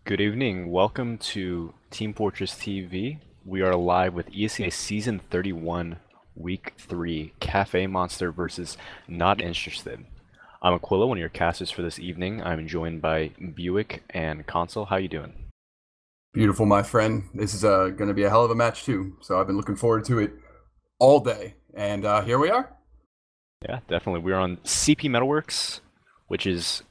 Good evening. Welcome to Team Fortress TV. We are live with ESEA Season 31, Week 3, Cafe Monster versus Not Interested. I'm Aquila, one of your casters for this evening. I'm joined by Buick and Console. How you doing? Beautiful, my friend. This is going to be a hell of a match too. So I've been looking forward to it all day, and here we are. Yeah, definitely. We're on CP Metalworks, which is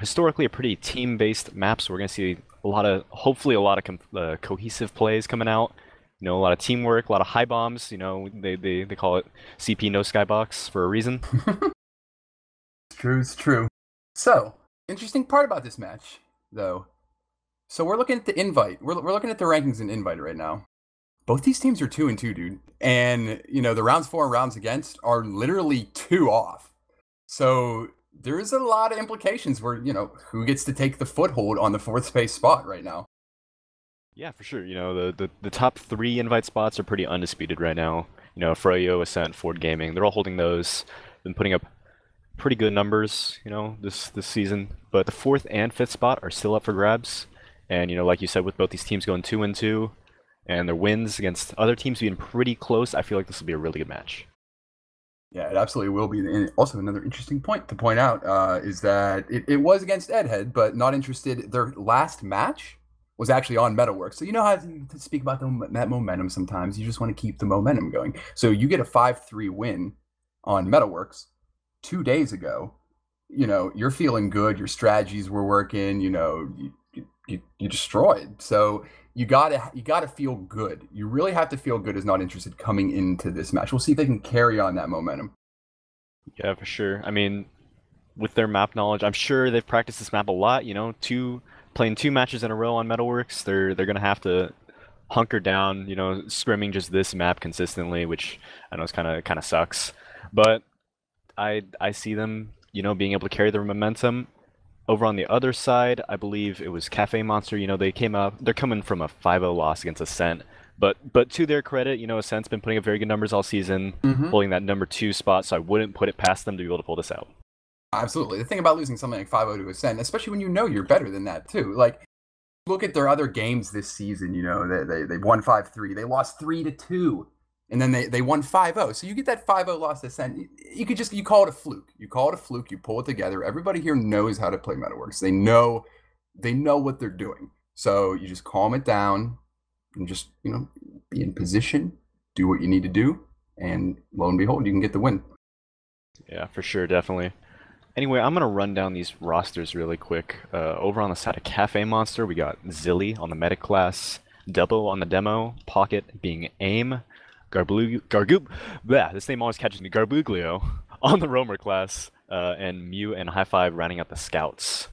historically a pretty team-based map, so we're going to see hopefully a lot of cohesive plays coming out. You know, a lot of teamwork, a lot of high bombs. You know, they call it CP No Skybox for a reason. It's true, it's true. So, interesting part about this match, though. So we're looking at the invite. We're looking at the rankings in invite right now. Both these teams are 2-2, dude. And, you know, the rounds for and rounds against are literally 2 off. So there's a lot of implications where, you know, who gets to take the foothold on the 4th space spot right now. Yeah, for sure. You know, the top 3 invite spots are pretty undisputed right now. You know, Froyo, Ascent, Ford Gaming, they're all holding those. Been putting up pretty good numbers, you know, this season. But the 4th and 5th spot are still up for grabs. And, you know, like you said, with both these teams going 2-2 and their wins against other teams being pretty close, I feel like this will be a really good match. Yeah, it absolutely will be. And also, another interesting point to point out is that it was against Edhead, but Not Interested. Their last match was actually on Metalworks. So you know how to speak about that momentum sometimes. You just want to keep the momentum going. So you get a 5-3 win on Metalworks 2 days ago. You know, you're feeling good. Your strategies were working. You know, you destroyed. So you gotta feel good. You really have to feel good as Not Interested coming into this match. We'll see if they can carry on that momentum. Yeah, for sure. I mean, with their map knowledge, I'm sure they've practiced this map a lot. You know, playing 2 matches in a row on Metalworks, they're gonna have to hunker down. You know, scrimming just this map consistently, which I know is kind of sucks. But I see them, you know, being able to carry their momentum. Over on the other side, I believe it was Cafe Monster. You know, they're coming from a 5-0 loss against Ascent. But to their credit, you know, Ascent's been putting up very good numbers all season, Mm-hmm. holding that number 2 spot, so I wouldn't put it past them to be able to pull this out. Absolutely. The thing about losing something like 5-0 to Ascent, especially when you know you're better than that too. Like, look at their other games this season. You know, they won 5-3. They lost 3-2. And then they won 5-0. So you get that 5-0 loss to Ascent. You call it a fluke. You call it a fluke. You pull it together. Everybody here knows how to play Metalworks. They know what they're doing. So you just calm it down and just, you know, be in position, do what you need to do, and lo and behold, you can get the win. Yeah, for sure, definitely. Anyway, I'm gonna run down these rosters really quick. Over on the side of Cafe Monster, we got Zilly on the medic class, Debo on the demo, Pocket being aim, this name always catches me. Garbuglio on the roamer class, and Mew and High Five rounding out the scouts.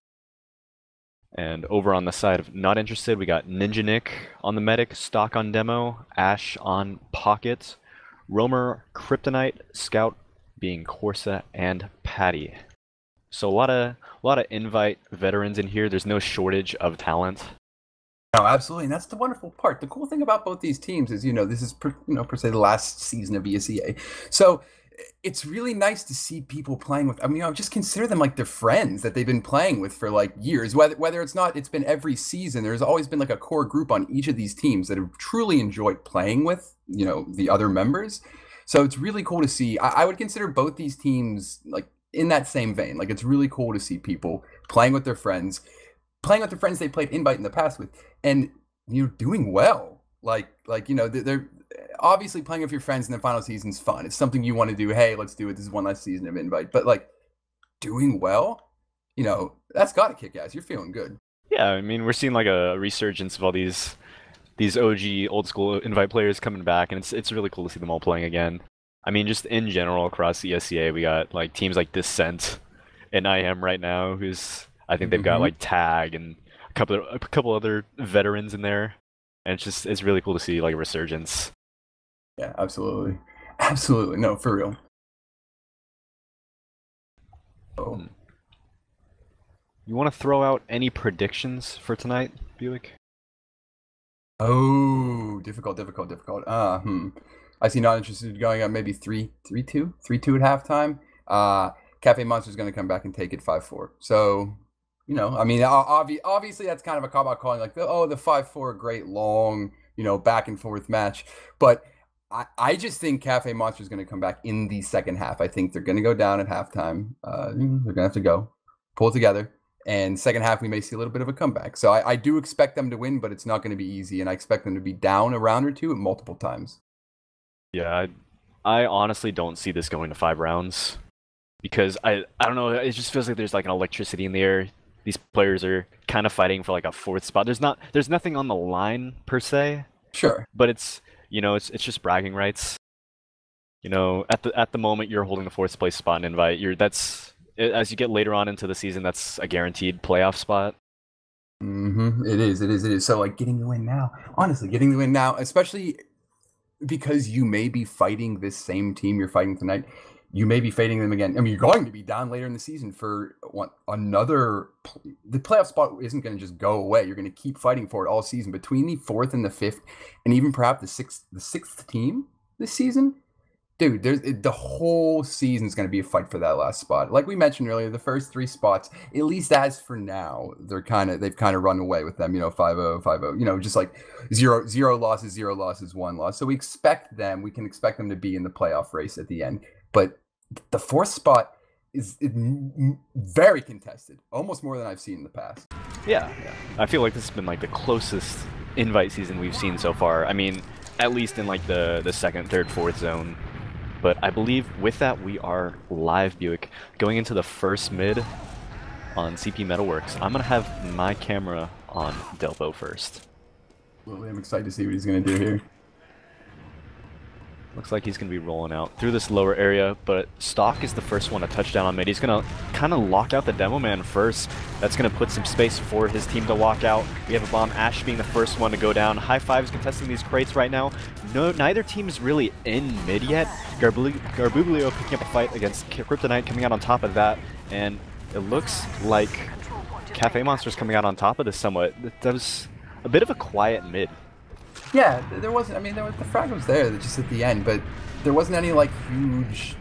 And over on the side of Not Interested, we got Ninja Nick on the medic, Stock on demo, Ash on pocket, roamer, Kryptonite, scout being Corsa and Patty. So a lot of invite veterans in here. There's no shortage of talent. No, absolutely, and that's the wonderful part. The cool thing about both these teams is, you know, this is per se the last season of ESEA, so it's really nice to see people playing with. I mean, you know, just consider them like their friends that they've been playing with for like years. Whether it's been every season, there's always been like a core group on each of these teams that have truly enjoyed playing with, you know, the other members. So it's really cool to see. I would consider both these teams like in that same vein. Like, it's really cool to see people playing with their friends they played invite in the past with, and you know, doing well. Like you know, they're obviously playing with your friends in the final season's fun. It's something you want to do. Hey, let's do it. This is one last season of invite. But like, doing well, you know, that's got to kick ass. You're feeling good. Yeah, I mean, we're seeing like a resurgence of all these OG old school invite players coming back, and it's really cool to see them all playing again. I mean, just in general across the ESEA, we got like teams like Descent and IM right now, who's I think they've got like Tag and a couple other veterans in there, and it's really cool to see like a resurgence. Yeah, absolutely, absolutely. No, for real. Oh. You want to throw out any predictions for tonight, Buick? Oh, difficult. I see Not Interested going up maybe 3-2 at halftime. Cafe Monster's going to come back and take it 5-4. So, You know, I mean, obviously that's kind of a cop out calling like the 5-4 great long, back and forth match. But I just think Cafe Monster is going to come back in the second half. I think they're going to go down at halftime. They're going to have to go pull it together. And second half, we may see a little bit of a comeback. So I do expect them to win, but it's not going to be easy. And I expect them to be down a round or two multiple times. Yeah, I honestly don't see this going to 5 rounds because I don't know. It just feels like there's like an electricity in the air. These players are kind of fighting for like a fourth spot. There's nothing on the line per se. Sure. But it's it's just bragging rights. At the moment you're holding the fourth place spot and invite. That's as you get later on into the season, that's a guaranteed playoff spot. It is. So like getting the win now, honestly, getting the win now, especially because you may be fighting this same team you're fighting tonight. You may be fighting them again. I mean, you're going to be down later in the season for another. The playoff spot isn't going to just go away. You're going to keep fighting for it all season between the fourth and the fifth, and even perhaps the sixth team this season. Dude, the whole season is going to be a fight for that last spot. Like we mentioned earlier, the first 3 spots, at least as for now, they've kind of run away with them. 5-0, 5-0. Just like zero losses, 1 loss. So we can expect them to be in the playoff race at the end. But the fourth spot is very contested, almost more than I've seen in the past. Yeah. I feel like this has been like the closest invite season we've seen so far. I mean, at least in like the second, third, fourth zone. But I believe with that we are live, Buick, going into the first mid on CP Metalworks. I'm gonna have my camera on Delpo first. Well, I'm excited to see what he's gonna do here. Looks like he's going to be rolling out through this lower area, but Stock is the first one to touch down on mid. He's going to kind of lock out the Demo Man first. That's going to put some space for his team to walk out. We have a bomb, Ash being the first one to go down. High Five is contesting these crates right now. Neither team is really in mid yet. Garbuglio picking up a fight against Kryptonite, coming out on top of that, and it looks like Cafe Monster's coming out on top of this somewhat. That was a bit of a quiet mid. Yeah, there wasn't. I mean, the frag was there just at the end, but there wasn't any like huge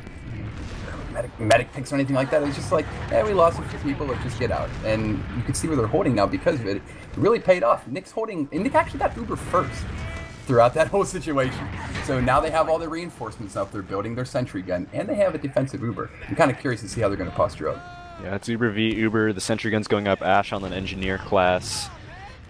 medic picks or anything like that. It was just like, hey, we lost a few people, let's just get out. And you can see where they're holding now because of it. It really paid off. Nick's holding, and Nick actually got Uber first throughout that whole situation. So now they have all their reinforcements up. They're building their sentry gun, and they have a defensive Uber. I'm kind of curious to see how they're going to posture up. Yeah, it's Uber v Uber. The sentry gun's going up. Ash on an engineer class.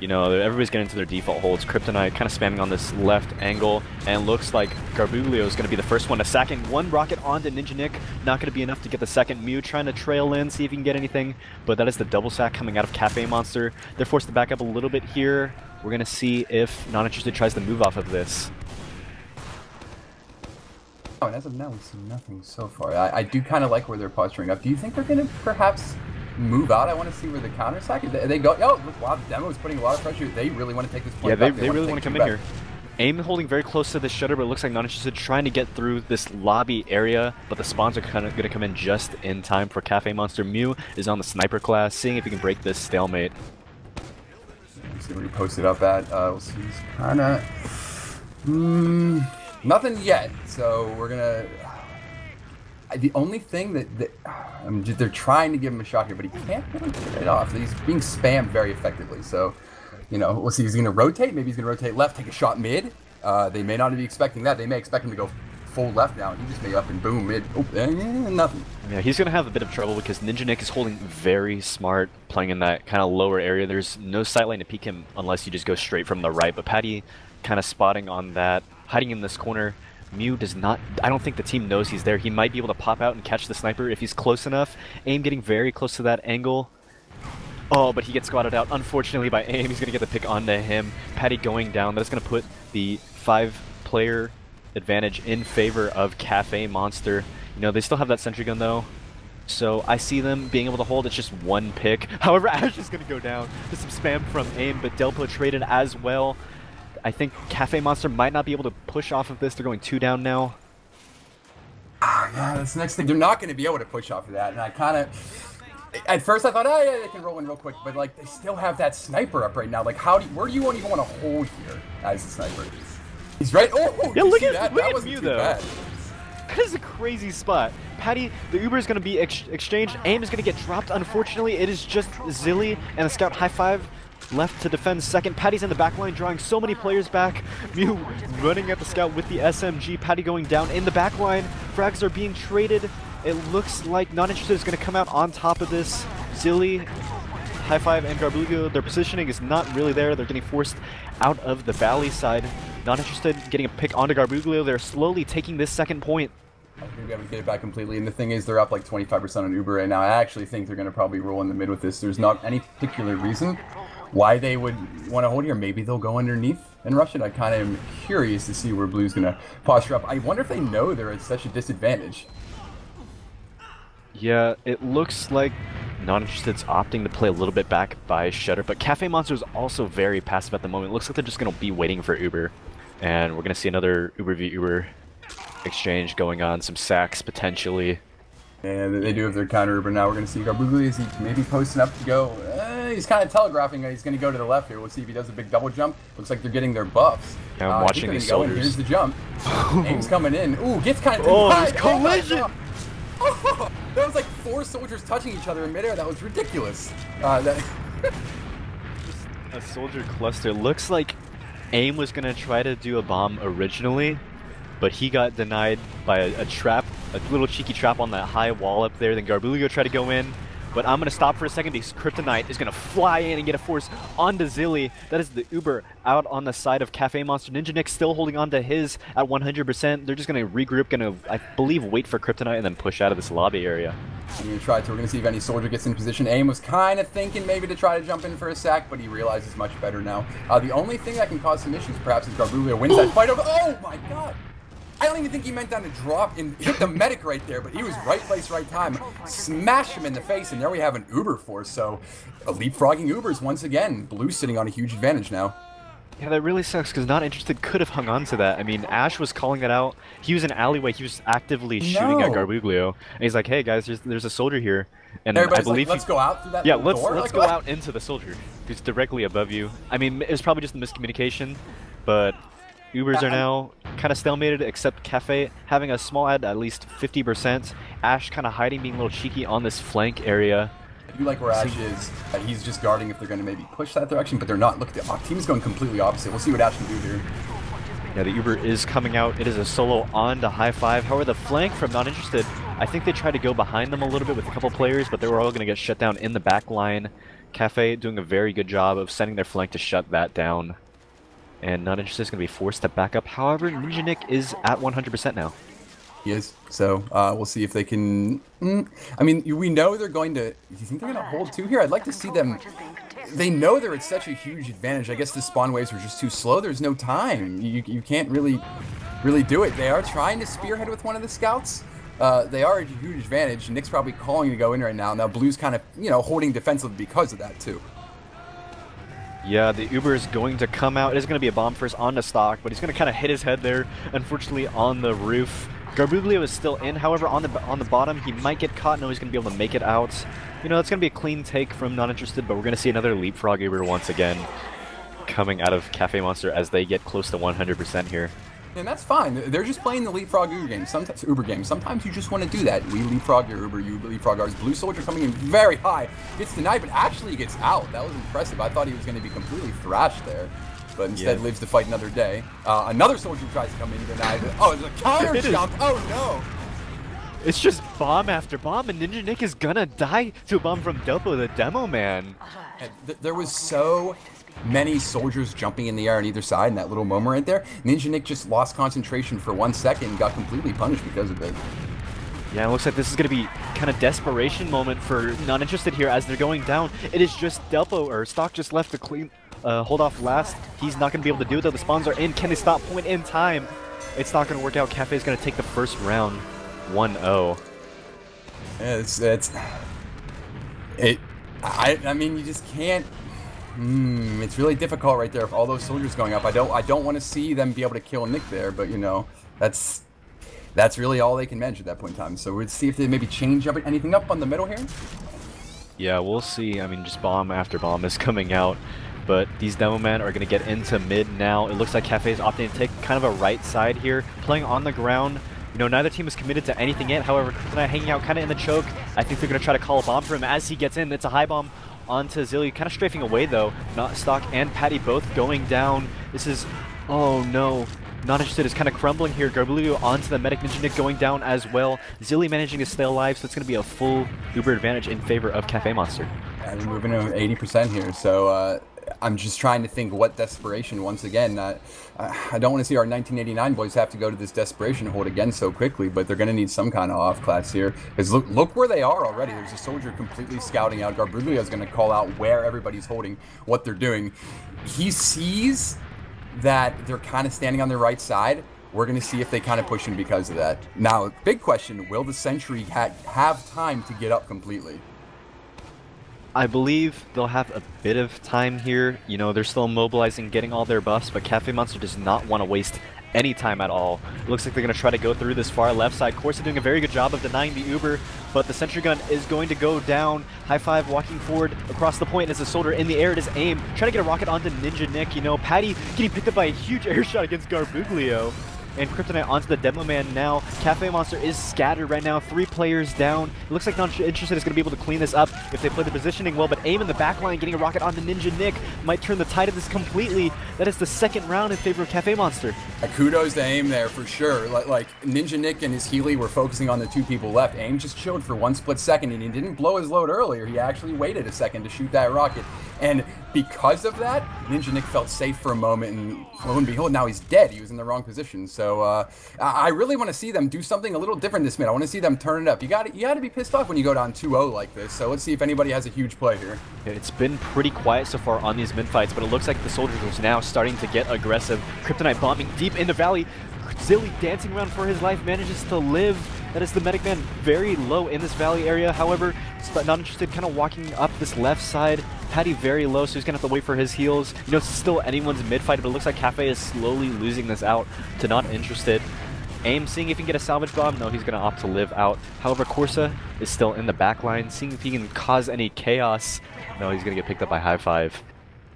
Everybody's getting into their default holds. Kryptonite kind of spamming on this left angle, and looks like Garbuglio is going to be the first one to sacking. 1 rocket onto Ninja Nick, not going to be enough to get the second. Mew trying to trail in, see if he can get anything, but that is the double sack coming out of Cafe Monster. They're forced to back up a little bit here. We're going to see if Not Interested tries to move off of this. Oh, and as of now, we've seen nothing so far. I do kind of like where they're posturing up. Do you think they're going to perhaps move out? I want to see where the counter sack is. They go, oh, wow, the demo is putting a lot of pressure. They really want to take this point back. Yeah, they really want to come in here. AIM holding very close to this shutter, but it looks like Not Interested trying to get through this lobby area, but the spawns are kind of going to come in just in time for Cafe Monster. Mew is on the sniper class, seeing if he can break this stalemate. Let's see where he posted up at. We'll see. He's kind of... nothing yet, so we're going to... The only thing that they're trying to give him a shot here, but he can't really get it off. He's being spammed very effectively. So, we'll see. He's going to rotate. Maybe he's going to rotate left, take a shot mid. They may not be expecting that. They may expect him to go full left now. He just may up and boom mid. Oh, nothing. Yeah, he's going to have a bit of trouble because Ninja Nick is holding very smart, playing in that kind of lower area. There's no sight line to peek him unless you just go straight from the right. But Patty kind of spotting on that, hiding in this corner. Mew does not, I don't think the team knows he's there. He might be able to pop out and catch the sniper if he's close enough. AIM getting very close to that angle. Oh, but he gets squatted out, unfortunately, by AIM. He's going to get the pick onto him. Patty going down. That's going to put the 5-player advantage in favor of Cafe Monster. They still have that sentry gun, though. So I see them being able to hold. It's just 1 pick. However, Ash is going to go down. There's some spam from AIM, but Delpo traded as well. I think Cafe Monster might not be able to push off of this. They're going 2 down now. Yeah, that's the next thing. They're not going to be able to push off of that. And I kind of... At first I thought, oh yeah, they can roll in real quick. But, like, they still have that sniper up right now. Like, where do you even want to hold here as the sniper? He's right. Oh, yeah, look at that Mew, though. Bad. That is a crazy spot. Patty, the Uber is going to be exchanged. Aim is going to get dropped. Unfortunately, it is just Zilly and the Scout High Five left to defend second. Patty's in the back line, drawing so many players back. Mew running at the Scout with the SMG. Patty going down in the back line. Frags are being traded. It looks like Not Interested is going to come out on top of this. Zilly, High Five, and Garbuglio, their positioning is not really there. They're getting forced out of the Valley side. Not Interested getting a pick onto Garbuglio. They're slowly taking this second point. I think we have to get it back completely, and the thing is, they're up like 25% on Uber right now. I actually think they're going to probably roll in the mid with this. There's not any particular reason why they would want to hold here. Maybe they'll go underneath and rush it. I kind of am curious to see where Blue's going to posture up. I wonder if they know they're at such a disadvantage. Yeah, it looks like Not Interested's opting to play a little bit back by Shutter, but Cafe Monster is also very passive at the moment. It looks like they're just going to be waiting for Uber, and we're going to see another Uber v Uber exchange going on, some sacks potentially. And they do have their counter Uber now. We're going to see Garbuglio, is he maybe posting up to go? He's kind of telegraphing he's going to go to the left here. We'll see if he does a big double jump. Looks like they're getting their buffs. Yeah, I'm watching these soldiers. Here's the jump. Aim's coming in. Ooh, gets kind of too high. There's collision! Oh, that was like 4 soldiers touching each other in midair. That was ridiculous. Just a soldier cluster. Looks like Aim was going to try to do a bomb originally, but he got denied by a trap, a little cheeky trap on that high wall up there. Then Garbuglio tried to go in, but I'm going to stop for a second because Kryptonite is going to fly in and get a force onto Zilly. That is the Uber out on the side of Cafe Monster. Ninja Nick still holding on to his at 100%. They're just going to regroup, going to, I believe, wait for Kryptonite and then push out of this lobby area. I'm going to try to. We're going to see if any soldier gets in position. Aim was kind of thinking maybe to try to jump in for a sack, but he realizes much better now. The only thing that can cause some issues perhaps is Garbuglio wins that fight over. Oh my god! I don't even think he meant down to drop and hit the medic right there, but he was right place, right time. Smash him in the face, and there we have an Uber force. So, leapfrogging Ubers once again. Blue sitting on a huge advantage now. Yeah, that really sucks because Not Interested could have hung on to that. I mean, Ash was calling it out. He was in alleyway. He was actively shooting at Garbuglio, and he's like, "Hey guys, there's a soldier here." And everybody's I believe like, let's go out through that yeah, door. let's go out into the soldier who's directly above you. I mean, it was probably just a miscommunication, but Ubers are now kind of stalemated, except Cafe having a small at least 50%. Ash kind of hiding, being a little cheeky on this flank area. I do like where Ash is. He's just guarding if they're going to maybe push that direction, but they're not. Look, the team is going completely opposite. We'll see what Ash can do here. Yeah, the Uber is coming out. It is a solo on to High Five. However, the flank from Not Interested, I think they tried to go behind them a little bit with a couple players, but they were all going to get shut down in the back line. Cafe doing a very good job of sending their flank to shut that down. And Not Interested is going to be forced to back up. However, Ninja Nick is at 100% now. He is. So we'll see if they can. I mean, we know they're going to. Do you think they're going to hold 2 here? I'd like to see them. They know they're at such a huge advantage. I guess the spawn waves were just too slow. There's no time. You can't really do it. They are trying to spearhead with one of the scouts. They are at a huge advantage. Nick's probably calling to go in right now. Now Blue's kind of holding defensive because of that too. Yeah, the Uber is going to come out. It is going to be a bomb first onto Stock, but he's going to kind of hit his head there, unfortunately, on the roof. Garbuglio is still in, however, on the bottom, he might get caught. No, he's going to be able to make it out. It's going to be a clean take from Not Interested, but we're going to see another leapfrog Uber once again coming out of Cafe Monster as they get close to 100% here. And that's fine. They're just playing the leapfrog Uber game. Sometimes Uber game. Sometimes you just want to do that. We leapfrog your Uber, you leapfrog ours. Blue soldier coming in very high, gets denied, but actually gets out. That was impressive. I thought he was going to be completely thrashed there, but instead lives to fight another day. Another soldier tries to come in, denied. Oh, it's a counter jump. Oh no! It's just bomb after bomb, and Ninja Nick is gonna die to a bomb from Dopo, the demo man. There was so many soldiers jumping in the air on either side in that little moment right there. Ninja Nick just lost concentration for 1 second and got completely punished because of it. Yeah, it looks like this is going to be kind of desperation moment for Not Interested here as they're going down. It is just Delpo, or Stock just left to clean, hold off last. He's not going to be able to do it though. The spawns are in. Can they stop point in time? It's not going to work out. Cafe is going to take the first round 1-0. I mean, you just can't. It's really difficult right there with all those soldiers going up. I don't want to see them be able to kill Nick there, but that's really all they can manage at that point in time. So we'll see if they maybe change up anything up on the middle here. Yeah, we'll see. I mean, just bomb after bomb is coming out, but these demo men are going to get into mid now. It looks like Cafe is opting to take kind of a right side here, playing on the ground. You know, neither team is committed to anything yet. However, Kryptonite hanging out kind of in the choke. I think they're going to try to call a bomb for him as he gets in. It's a high bomb onto Zilly, kind of strafing away though. Not Stock and Patty both going down. This is, oh no. Not Interested is kind of crumbling here. Garbuglio onto the medic. Ninja Nick going down as well. Zilly managing to stay alive, so it's going to be a full Uber advantage in favor of Cafe Monster. Yeah, we're moving to 80% here, so I'm just trying to think what desperation once again. I don't want to see our 1989 boys have to go to this desperation hold again so quickly, but they're going to need some kind of off class here. Because look where they are already. There's a soldier completely scouting out. Garbuglio is going to call out where everybody's holding, what they're doing. He sees that they're kind of standing on the right side. We're going to see if they kind of push him because of that. Now, big question, will the Sentry have time to get up completely? I believe they'll have a bit of time here. You know, they're still mobilizing, getting all their buffs, but Cafe Monster does not want to waste any time at all. It looks like they're going to try to go through this far left side. Corsa doing a very good job of denying the Uber, but the sentry gun is going to go down. High five walking forward across the point as a soldier in the air. It is aim. Trying to get a rocket onto Ninja Nick. You know, Patty getting picked up by a huge air shot against Garbuglio. And Kryptonite onto the Demo Man now. Cafe Monster is scattered right now. 3 players down. It looks like Not Interested is going to be able to clean this up if they play the positioning well, but aim in the back line, getting a rocket onto Ninja Nick might turn the tide of this completely. That is the second round in favor of Cafe Monster. Kudos to aim there for sure. Like Ninja Nick and his Healy were focusing on the 2 people left. Aim just chilled for 1 split second, and he didn't blow his load earlier. He actually waited a second to shoot that rocket. And because of that, Ninja Nick felt safe for a moment, and lo and behold, now he's dead. He was in the wrong position. So I really want to see them do something a little different this minute. I want to see them turn it up. You got to be pissed off when you go down 2-0 like this. So let's see if anybody has a huge play here. It's been pretty quiet so far on these mid-fights, but it looks like the soldiers are now starting to get aggressive. Kryptonite bombing deep in the valley. Zilly dancing around for his life, manages to live. That is the medic man very low in this valley area. However, Not Interested kind of walking up this left side. Patty very low, so he's going to have to wait for his heals. You know, it's still anyone's mid-fight, but it looks like Cafe is slowly losing this out to Not Interested. Aim, seeing if he can get a salvage bomb. No, he's going to opt to live out. However, Corsa is still in the back line, seeing if he can cause any chaos. No, he's going to get picked up by High Five.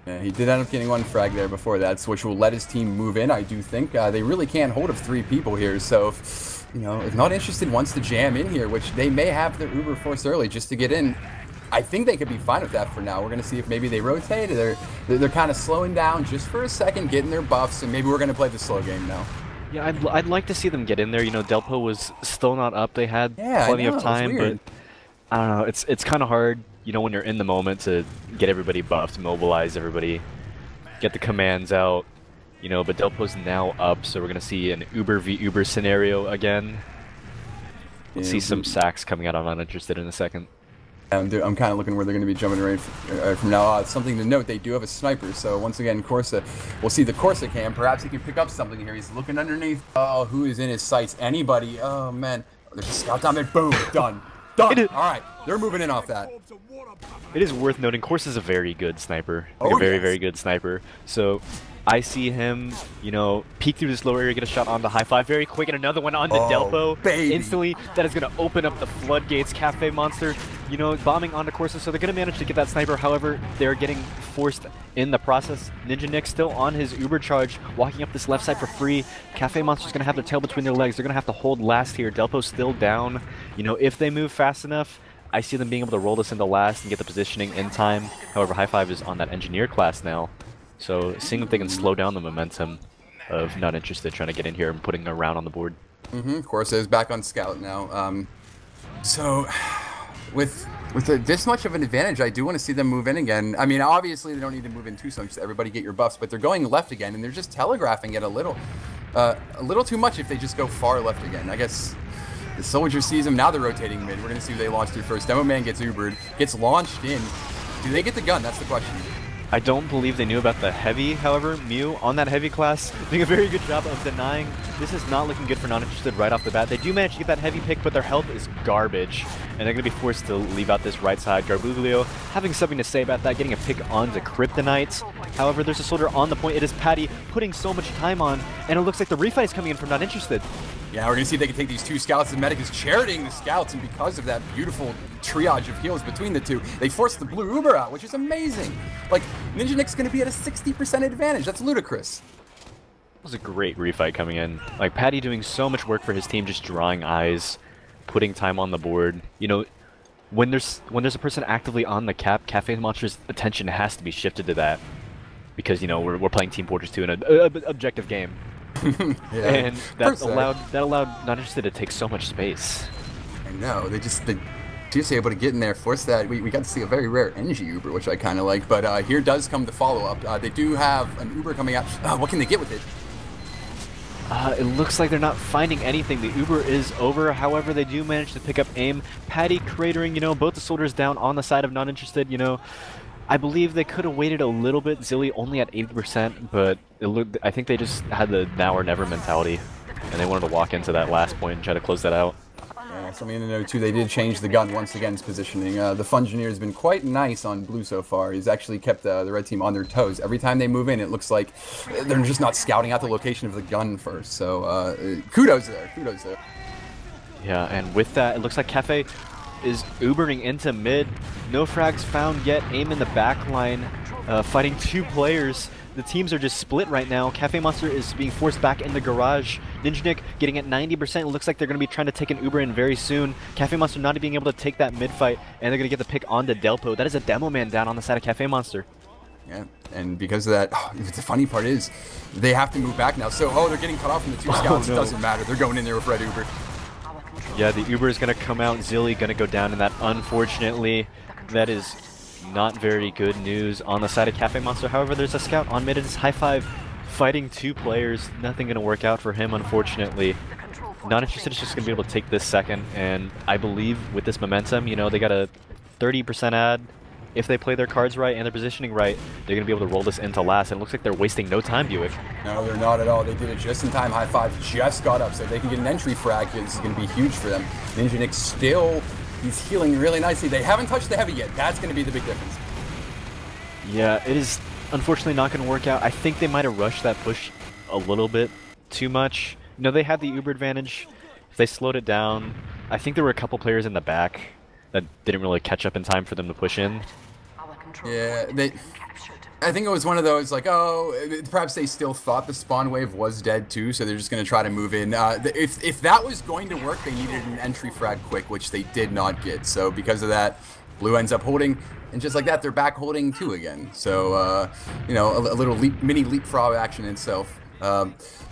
Yeah, he did end up getting 1 frag there before that, which will let his team move in, I do think. They really can't hold of 3 people here, so you know, if Not Interested wants to jam in here, which they may have their Uber force early just to get in, I think they could be fine with that for now. We're going to see if maybe they rotate, or they're kind of slowing down just for a second, getting their buffs, and maybe we're going to play the slow game now. Yeah, I'd like to see them get in there. You know, Delpo was still not up. They had plenty of time, but I don't know. It's kind of hard, you know, when you're in the moment to get everybody buffed, mobilize everybody, get the commands out, you know, but Delpo's now up, so we're going to see an Uber v Uber scenario again. We'll see some sacks coming out on Not Interested in a second. I'm kind of looking where they're going to be jumping right from now. Something to note, they do have a sniper, so once again, Corsa, we'll see the Corsa cam. Perhaps he can pick up something here. He's looking underneath. Oh, who is in his sights? Anybody? Oh, man. There's a scout down there. Boom. Done. Done. All right. They're moving in off that. It is worth noting, Corsa is a very good sniper. Like a very, very good sniper. So I see him, you know, peek through this lower area, get a shot on the High Five very quick, and another one on the Delpo. Baby. Instantly, that is going to open up the floodgates. Cafe Monster, you know, bombing onto Corsa, so they're going to manage to get that sniper. However, they're getting forced in the process. Ninja Nick still on his Uber charge, walking up this left side for free. Cafe Monster's going to have their tail between their legs. They're going to have to hold last here. Delpo's still down. You know, if they move fast enough, I see them being able to roll this into last and get the positioning in time. However, High Five is on that engineer class now. So seeing if they can slow down the momentum of Not Interested trying to get in here and putting a round on the board. Corsa is back on scout now. So with this much of an advantage, I do want to see them move in again. I mean, obviously they don't need to move in too much. Everybody get your buffs, but they're going left again, and they're just telegraphing it a little too much if they just go far left again. I guess the soldier sees them. Now they're rotating mid. We're going to see who they launch through first. Demo Man gets Ubered, gets launched in. Do they get the gun? That's the question. I don't believe they knew about the heavy, however. Mew on that heavy class doing a very good job of denying. This is not looking good for Not Interested right off the bat. They do manage to get that heavy pick, but their health is garbage, and they're going to be forced to leave out this right side. Garbuglio having something to say about that, getting a pick onto Kryptonite. However, there's a soldier on the point. It is Patty putting so much time on, and it looks like the refight is coming in from Not Interested. Yeah, we're going to see if they can take these 2 scouts. The medic is charioting the scouts, and because of that beautiful triage of heals between the 2, they forced the blue Uber out, which is amazing. Like, Ninja Nick's going to be at a 60% advantage. That's ludicrous. was a great refight coming in. Like, Patty doing so much work for his team, just drawing eyes, putting time on the board. You know, when there's a person actively on the cap, Cafe Monster's attention has to be shifted to that. Because, you know, we're playing Team Fortress 2 in an objective game. Yeah, and that allowed Not Interested to take so much space. I know, they just able to get in there, force that. We got to see a very rare NG Uber, which I kind of like, but here does come the follow-up. They do have an Uber coming out. What can they get with it? It looks like they're not finding anything. The Uber is over, however, they do manage to pick up aim. Patty cratering, you know, both the soldiers down on the side of Not Interested, you know. I believe they could have waited a little bit. Zilly only at 80%, but I think they just had the now or never mentality, and they wanted to walk into that last point and try to close that out. Yeah, something to know too, they did change the gun once again, its positioning. The Fungineer has been quite nice on blue so far. He's actually kept the red team on their toes. Every time they move in, it looks like they're just not scouting out the location of the gun first. So kudos there, kudos there. Yeah, and with that, it looks like Cafe is Ubering into mid. No frags found yet. Aim in the back line, fighting two players. The teams are just split right now. Cafe Monster is being forced back in the garage. Ninjanik getting at 90%. It looks like they're going to be trying to take an Uber in very soon. Cafe Monster not being able to take that mid fight, and they're going to get the pick onto Delpo. That is a demo man down on the side of Cafe Monster. Yeah, and because of that, the funny part is they have to move back now. So, they're getting cut off from the two scouts. No. It doesn't matter. They're going in there with red Uber. Yeah, the Uber is going to come out. Zilly going to go down in that. Unfortunately, that is not very good news on the side of Cafe Monster. However, there's a scout on mid. It's high five fighting two players. Nothing going to work out for him, unfortunately. Not Interested is just going to be able to take this second, and I believe with this momentum, you know, they got a 30% ad. If they play their cards right and their positioning right, they're going to be able to roll this into last, and it looks like they're wasting no time, Buick. No, they're not at all. They did it just in time. High five just got up, so if they can get an entry frag, this is going to be huge for them. Ninjanik still, he's healing really nicely. They haven't touched the heavy yet. That's going to be the big difference. Yeah, it is unfortunately not going to work out. I think they might have rushed that push a little bit too much. You know, they had the Uber advantage. If they slowed it down, I think there were a couple players in the back that didn't really catch up in time for them to push in. Yeah, I think it was one of those, like, perhaps they still thought the spawn wave was dead too, so they're just going to try to move in. If that was going to work, they needed an entry frag quick, which they did not get. So because of that, blue ends up holding, and just like that, they're back holding two again. So, you know, a little mini leapfrog action itself.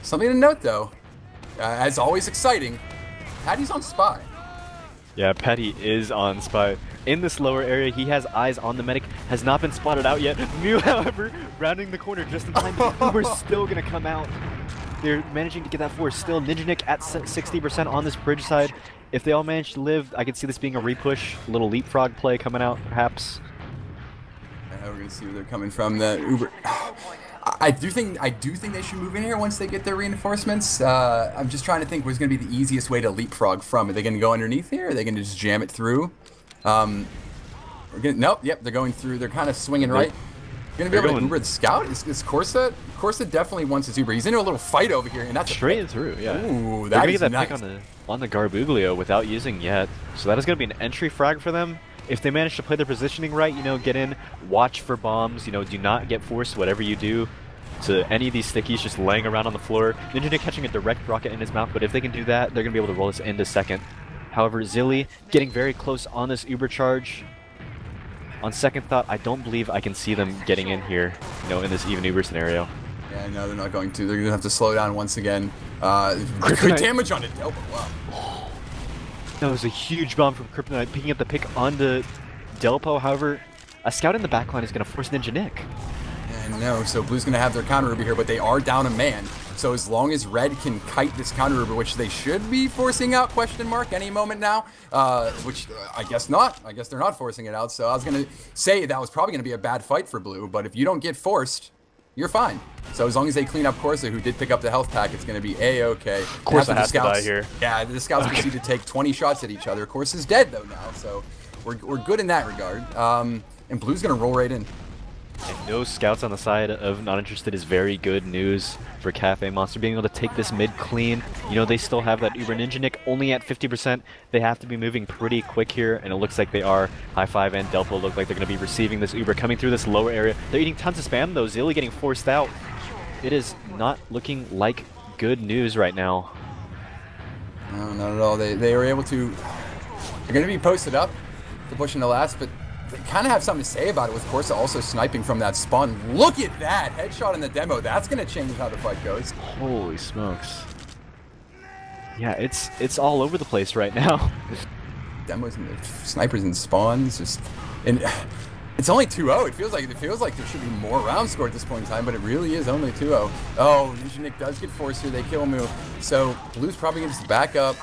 Something to note, though, as always exciting, Patty's on spy. Yeah, Patty is on spy. In this lower area, he has eyes on the medic, has not been spotted out yet. Mew, however, rounding the corner just in time, but Uber's still going to come out. They're managing to get that force still. Ninjanik at 60% on this bridge side. If they all manage to live, I could see this being a repush, a little leapfrog play coming out, perhaps. We're going to see where they're coming from. The Uber... I do think they should move in here once they get their reinforcements. I'm just trying to think what's going to be the easiest way to leapfrog from. Are they going to go underneath here? Are they going to just jam it through? Nope. Yep, they're going through. They're kind of swinging right. Going to be able to Uber the scout. Is Corsa? Corsa definitely wants his Uber. He's into a little fight over here, and that's straight through. Yeah. Ooh, they're that is gonna get that nice. pick on the Garbuglio without using yet. So that is going to be an entry frag for them. If they manage to play their positioning right, you know, get in, watch for bombs, you know, do not get forced whatever you do to any of these stickies just laying around on the floor. Ninjanik catching a direct rocket in his mouth, but if they can do that, they're going to be able to roll this into second. However, Zilly getting very close on this Uber charge. On second thought, I don't believe I can see them getting in here, you know, in this even Uber scenario. Yeah, no, they're not going to. They're going to have to slow down once again. Good damage on it. Oh, wow. That was a huge bomb from Kryptonite, picking up the pick onto Delpo. However, a scout in the backline is going to force Ninjanik. Yeah, no, so blue's going to have their counter Uber here, but they are down a man. So as long as red can kite this counter Uber, which they should be forcing out, question mark, any moment now, which I guess not. I guess they're not forcing it out. So I was going to say that was probably going to be a bad fight for blue, but if you don't get forced, you're fine. So as long as they clean up Corsa, who did pick up the health pack, it's going to be A-okay. Corsa has to die here. Yeah, the scouts proceed to take 20 shots at each other. Corsa's dead, though, now, so we're good in that regard. And blue's going to roll right in. And no scouts on the side of Not Interested is very good news for Cafe Monster being able to take this mid clean. You know, they still have that Uber Ninjanik only at 50%. They have to be moving pretty quick here, and it looks like they are. High Five and Delpo look like they're going to be receiving this Uber coming through this lower area. They're eating tons of spam, though. Zilly getting forced out. it is not looking like good news right now. No, not at all. They were able to. They're going to be posted up to push into last, but they kind of have something to say about it with Corsa also sniping from that spawn. Look at that headshot in the demo. That's going to change how the fight goes. Holy smokes. Yeah, it's all over the place right now. Demos and snipers and spawns just, and it's only 2-0. It feels like there should be more rounds scored at this point in time, but it really is only 2-0. Oh, Ninja Nick does get forced here. They kill Moo. So Blue's probably going to just back up,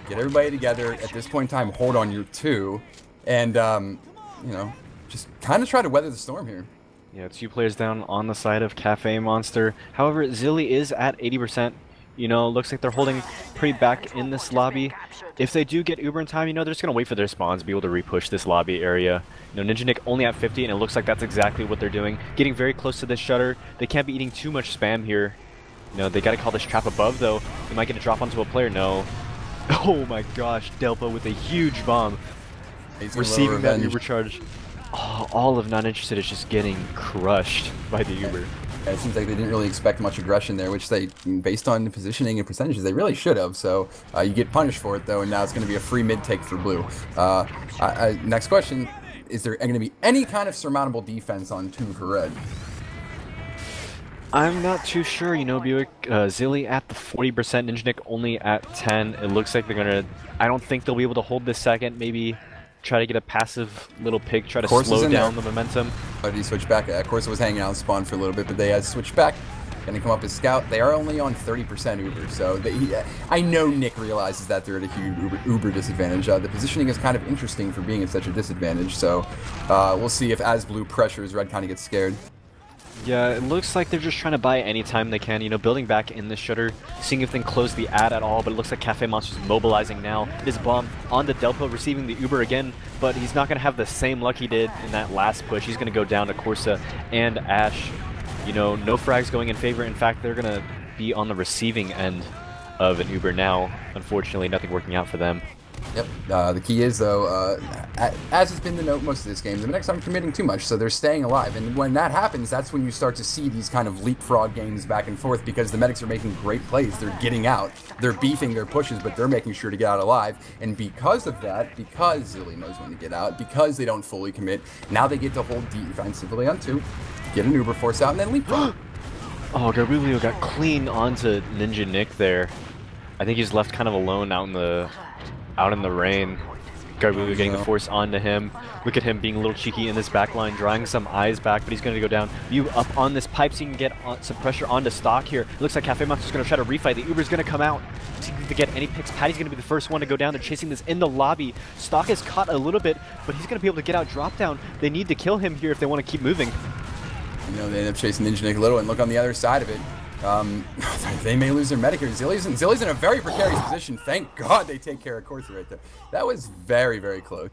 get everybody together at this point in time, hold on your 2, and you know, just kind of try to weather the storm here. Yeah, 2 players down on the side of Cafe Monster. However, Zilly is at 80%. You know, looks like they're holding pretty back in this lobby. If they do get Uber in time, you know, they're just going to wait for their spawns to be able to repush this lobby area. You know, Ninja Nick only at 50, and it looks like that's exactly what they're doing. Getting very close to this shutter. They can't be eating too much spam here. You know, they got to call this trap above, though. They might get a drop onto a player. No. Oh my gosh, Delpo with a huge bomb. Receiving that Uber charge. Oh, all of Not Interested is just getting crushed by the Uber. Yeah, it seems like they didn't really expect much aggression there, which they, based on the positioning and percentages, they really should have. So you get punished for it, though, and now it's going to be a free mid take for Blue. Next question, is there going to be any kind of surmountable defense on 2 for Red? I'm not too sure, you know, Buick. Zilly at the 40%, Ninja Nick only at 10. It looks like they're going to, I don't think they'll be able to hold this second, maybe try to get a passive little pig, try to slow down the momentum. But he switched back. Of course, it was hanging out on spawn for a little bit, but they had switched back. Going to come up as scout. They are only on 30% Uber, so I know Nick realizes that they're at a huge Uber disadvantage. The positioning is kind of interesting for being at such a disadvantage, so we'll see if as Blue pressures, Red kind of gets scared. Yeah, it looks like they're just trying to buy any time they can, you know, building back in the shutter, seeing if they can close the ad at all, but it looks like Cafe Monster's mobilizing now. His bomb on the Delpo, receiving the Uber again, but he's not going to have the same luck he did in that last push. He's going to go down to Corsa and Ash. You know, no frags going in favor. In fact, they're going to be on the receiving end of an Uber now. Unfortunately, nothing working out for them. Yep. The key is, though, as has been the note most of this game, the Medics aren't committing too much, so they're staying alive. And when that happens, that's when you start to see these kind of leapfrog games back and forth, because the Medics are making great plays. They're getting out. They're beefing their pushes, but they're making sure to get out alive. And because of that, because Zilly knows when to get out, because they don't fully commit, now they get to hold defensively on 2, get an Uber force out, and then leapfrog. Oh, Garbulio got clean onto Ninja Nick there. I think he's left kind of alone out in the rain. Garbulio getting the force onto him. Look at him being a little cheeky in this back line, drawing some eyes back, but he's going to go down. You up on this pipe so you can get some pressure onto stock here. It looks like Cafe Monster's going to try to refight. The Uber's going to come out to get any picks. Patty's going to be the first one to go down. They're chasing this in the lobby. Stock is caught a little bit, but he's going to be able to get out drop down. They need to kill him here if they want to keep moving. You know, they end up chasing Ninja Nick a little, and look on the other side of it. They may lose their medic here. Zilly's in a very precarious position. Thank God they take care of Corsa right there. That was very, very close.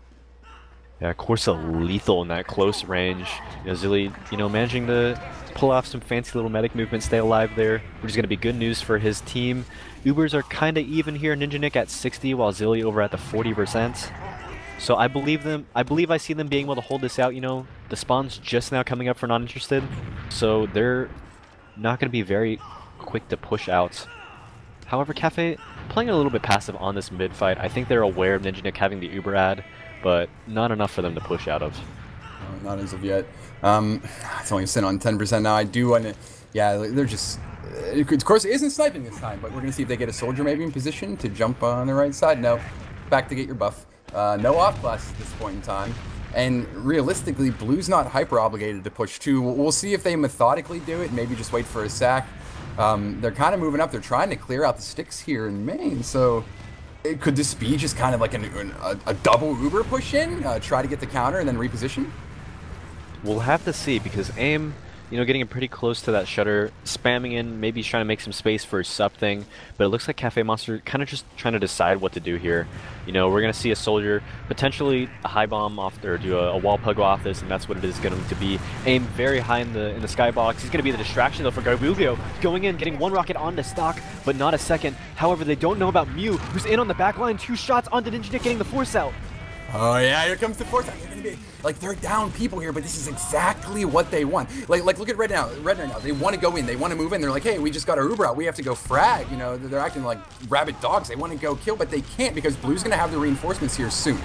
Yeah, Corsa lethal in that close range. You know, Zilly, you know, managing to pull off some fancy little medic movement, stay alive there, which is going to be good news for his team. Ubers are kind of even here. Ninja Nick at 60, while Zilly over at the 40%. So I believe them. I believe I see them being able to hold this out. You know, the spawn's just now coming up for Not Interested, so they're not going to be very quick to push out. However, Cafe playing a little bit passive on this mid fight. I think they're aware of Ninja Nick having the Uber ad, but not enough for them to push out of. Not as of yet. It's only sitting on 10% now. I do want to. Yeah, they're just. Of course, it isn't sniping this time, but we're going to see if they get a soldier maybe in position to jump on the right side. No, back to get your buff. No off class at this point in time. And realistically, Blue's not hyper obligated to push 2. We'll see if they methodically do it, maybe just wait for a sack. They're kind of moving up. They're trying to clear out the sticks here in main. So could this be just kind of like a double Uber push in? Try to get the counter and then reposition? We'll have to see, because AIM, you know, getting pretty close to that shutter, spamming in, maybe he's trying to make some space for something, but it looks like Cafe Monster kind of just trying to decide what to do here. You know, we're going to see a soldier, potentially a high bomb off, or do a wall pug off this, and that's what it is going to be. AIM very high in the skybox. He's going to be the distraction, though, for Garbulio. Going in, getting one rocket onto stock, but not a second. However, they don't know about Mew, who's in on the back line. 2 shots onto Ninja Nick, getting the force out. Oh yeah, here comes the fourth time. They're gonna be like they're down people here, but this is exactly what they want. Like look at Red now. Red right now. They want to go in. They want to move in. They're like, hey, we just got our Uber out. We have to go frag. You know, they're acting like rabid dogs. They want to go kill, but they can't because Blue's gonna have the reinforcements here soon.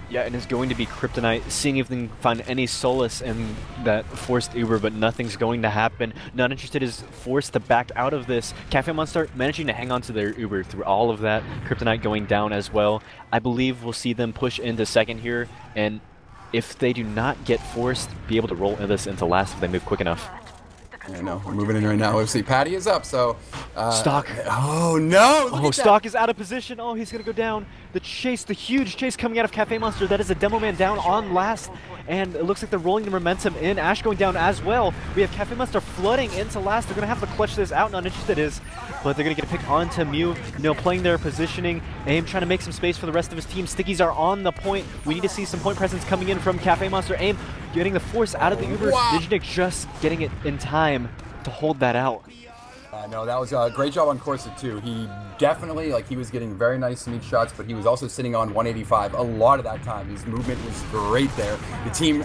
Yeah, and it's going to be Kryptonite, seeing if they can find any solace in that forced Uber, but nothing's going to happen. Not Interested is forced to back out of this. Cafe Monster managing to hang on to their Uber through all of that. Kryptonite going down as well. I believe we'll see them push into second here, and if they do not get forced, be able to roll this into last if they move quick enough. I know, we're moving in right now. Let's see, Patty is up, so... Stock. Oh, no! Oh, Stock is out of position. Oh, he's going to go down. The chase, the huge chase coming out of Cafe Monster. That is a Demo Man down on last. And it looks like they're rolling the momentum in. Ash going down as well. We have Cafe Monster flooding into last. They're going to have to clutch this out. Not Interested is, but they're going to get a pick onto Mew. You know, playing their positioning. Aim trying to make some space for the rest of his team. Stickies are on the point. We need to see some point presence coming in from Cafe Monster. Aim getting the force out of the Uber. Wow. Ninja just getting it in time to hold that out. No, that was a great job on Corsa too. He definitely, like, he was getting very nice smooth shots, but he was also sitting on 185 a lot of that time. His movement was great there. The team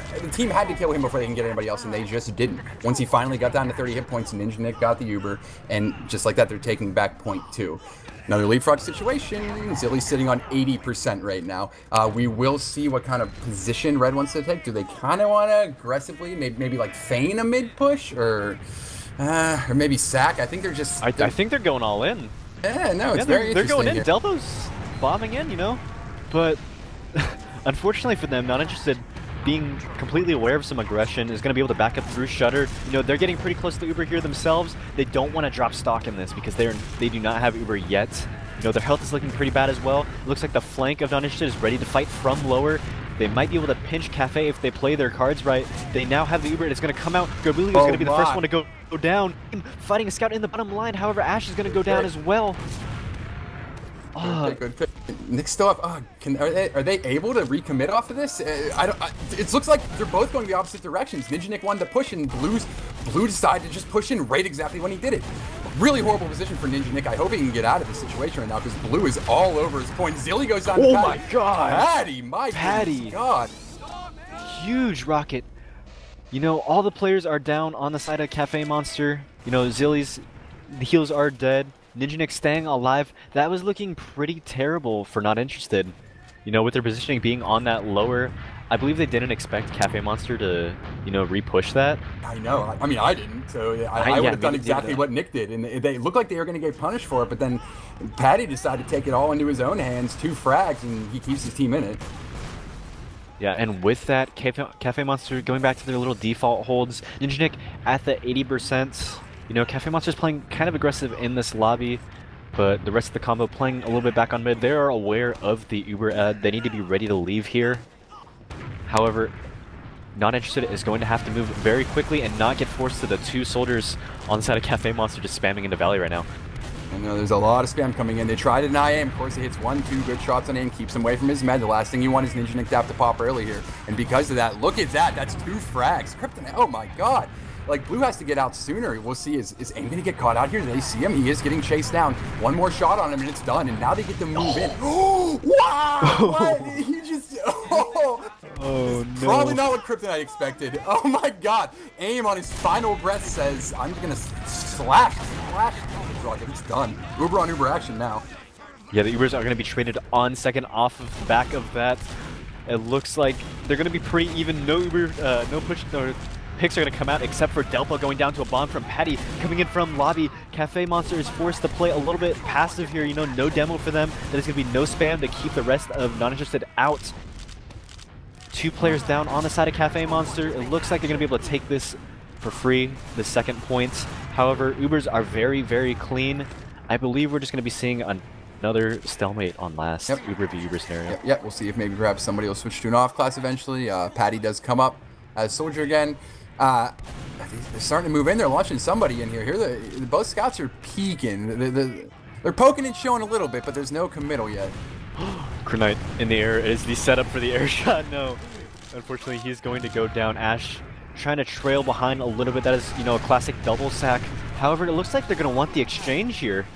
had to kill him before they can get anybody else, and they just didn't. Once he finally got down to 30 hit points, Ninja Nick got the Uber, and just like that, they're taking back point 2. Another leapfrog situation. Zilly's sitting on 80% right now. We will see what kind of position Red wants to take. Do they kind of want to aggressively, maybe like feign a mid push, or maybe sack? I think they're just... I think they're going all in. Yeah, no, it's yeah, very they're interesting going in. here. Delpo's bombing in, you know, but unfortunately for them, Not Interested, being completely aware of some aggression, is going to be able to back up through Shutter. You know, they're getting pretty close to Uber here themselves. They don't want to drop stock in this because they do not have Uber yet. You know, their health is looking pretty bad as well. It looks like the flank of Not Interested is ready to fight from lower. They might be able to pinch Cafe if they play their cards right. They now have the Uber, and it's going to come out. Gobulio is going to be the first one to go down. Fighting a scout in the bottom line, however, Ash is going to go down as well. Good pick. Nick's still up. Are they able to recommit off of this? It looks like they're both going the opposite directions. Ninja Nick wanted to push, and Blue decided to just push in right exactly when he did it. Really horrible position for Ninja Nick. I hope he can get out of this situation right now because Blue is all over his point. Zilly goes down to Patty. Oh my god! Patty, God. Huge rocket. You know, all the players are down on the side of Cafe Monster. You know, Zilly's heals are dead. Ninja Nick staying alive. That was looking pretty terrible for Not Interested. You know, with their positioning being on that lower, I believe they didn't expect Cafe Monster to, you know, re-push that. I know. I mean, I didn't. So I would have done exactly what Nick did. And they looked like they were going to get punished for it. But then Patty decided to take it all into his own hands. 2 frags, and he keeps his team in it. Yeah, and with that, Cafe Monster going back to their little default holds. Ninja Nick at the 80%. You know, Cafe Monster's playing kind of aggressive in this lobby, but the rest of the combo playing a little bit back on mid. They are aware of the Uber ad. They need to be ready to leave here. However, Not Interested is going to have to move very quickly and not get forced to the 2 soldiers on the side of Cafe Monster just spamming into Valley right now. I know there's a lot of spam coming in. They try to deny aim. Of course, he hits 1-2 good shots on aim, keeps him away from his med. The last thing you want is Ninja Nick to have to pop early here. And because of that, look at that. That's 2 frags. Kryptonite, oh my god. Like, Blue has to get out sooner. We'll see. Is Aim going to get caught out here? Do they see him? He is getting chased down. One more shot on him, and it's done. And now they get to move in. Oh, wow! What? He just... Oh, no. Probably not what Kryptonite expected. Oh, my God. Aim on his final breath says, I'm going to slash. It's done. Uber on Uber action now. Yeah, the Ubers are going to be traded on second off of the back of that. It looks like they're going to be pretty even. No Uber, no push, no picks are going to come out except for Delpo going down to a bomb from Patty coming in from lobby. Cafe Monster is forced to play a little bit passive here. You know, no demo for them. There's going to be no spam to keep the rest of Not Interested out. 2 players down on the side of Cafe Monster. It looks like they're going to be able to take this for free, the second points. However, Ubers are very, very clean. I believe we're just going to be seeing another stalemate on last Uber v Uber scenario. Yep, we'll see if maybe perhaps somebody will switch to an off class eventually. Patty does come up as Soldier again. They're starting to move in. They're launching somebody in here. Here, both scouts are peeking. They're poking and showing a little bit, but there's no committal yet. Kryptonite in the air is the setup for the air shot. No, unfortunately, he's going to go down. Ash trying to trail behind a little bit. That is, you know, a classic double sack. However, it looks like they're going to want the exchange here.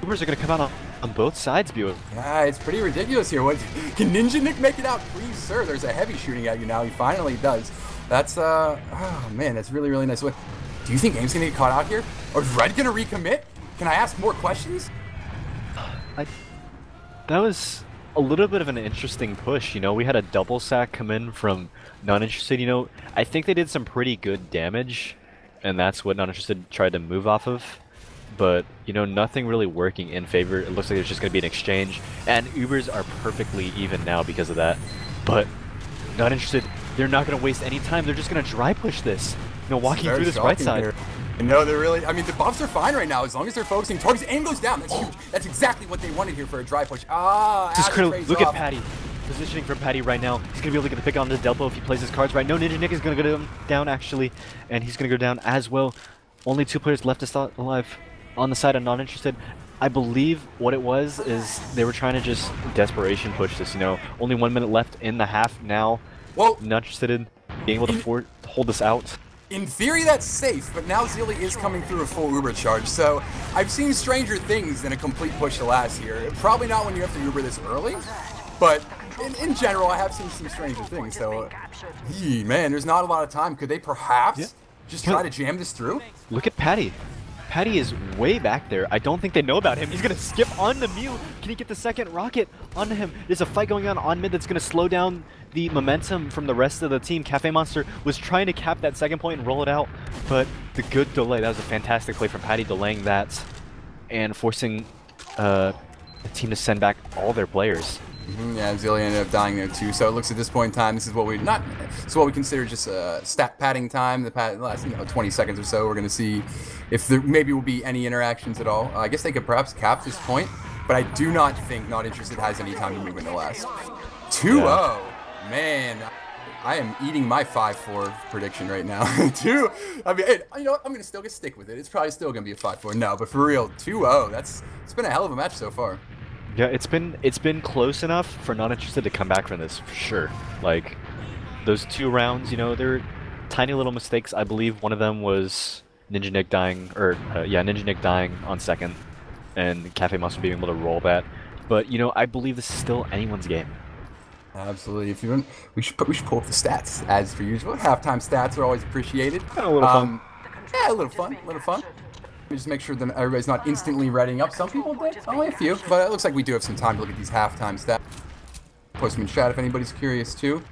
Ubers are going to come out on both sides, Buick. Yeah, it's pretty ridiculous here. What can Ninja Nick make it out? Please, sir. There's a heavy shooting at you now. He finally does. That's oh man, that's really, really nice. What do you think Aim's gonna get caught out here? Or is Red gonna recommit? Can I ask more questions? That was a little bit of an interesting push. We had a double sack come in from Not Interested. I think they did some pretty good damage, and that's what Not Interested tried to move off of. But, nothing really working in favor. It looks like there's just going to be an exchange, and Ubers are perfectly even now because of that. But Not Interested, they're not going to waste any time. They're just going to dry push this, walking through this right side. Here. No, they're really, I mean, the buffs are fine right now as long as they're focusing. Target's aim goes down. That's huge. That's exactly what they wanted here for a dry push. Just critical. Look at Patty. Positioning from Patty right now. He's going to be able to get the pick on the Delpo if he plays his cards right. No, Ninja Nick is going to go down, actually, and he's going to go down as well. Only 2 players left to start alive on the side of Not Interested. I believe what it was is they were trying to just desperation push this, Only 1 minute left in the half now. Well, Not Interested in being able to hold this out. In theory, that's safe, but now Zilly is coming through a full Uber charge, so I've seen stranger things than a complete push to last here. Probably not when you have to Uber this early, but in general, I have seen some stranger things, so man, there's not a lot of time. Could they perhaps just try to jam this through? Look at Patty. Patty is way back there. I don't think they know about him. He's going to skip on the Mew. Can he get the second rocket onto him? There's a fight going on mid that's going to slow down the momentum from the rest of the team. Cafe Monster was trying to cap that second point and roll it out, but the good delay. That was a fantastic play from Patty, delaying that and forcing the team to send back all their players. Yeah, Zilly ended up dying there too. So it looks at this point in time, this is what we consider just stat padding time. The last 20 seconds or so. We're going to see if there maybe will be any interactions at all. I guess they could perhaps cap this point, but I do not think Not Interested has any time to move in the last. 2-0. Yeah. Man, I am eating my 5-4 prediction right now. I mean, hey, you know what? I'm going to still stick with it. It's probably still going to be a 5-4. No, but for real, 2-0. It's been a hell of a match so far. Yeah, it's been close enough for Not Interested to come back from this, for sure. Like, those 2 rounds, they're tiny little mistakes. I believe one of them was Ninja Nick dying, Ninja Nick dying on second, and Cafe Monster being able to roll that. But, I believe this is still anyone's game. Absolutely. If you want, we should pull up the stats as per usual. Halftime stats are always appreciated. A little fun. Yeah, a little fun. Just make sure that everybody's not instantly reading up. Some people did, only a few, but it looks like we do have some time to look at these halftime stats. Post them in chat if anybody's curious too.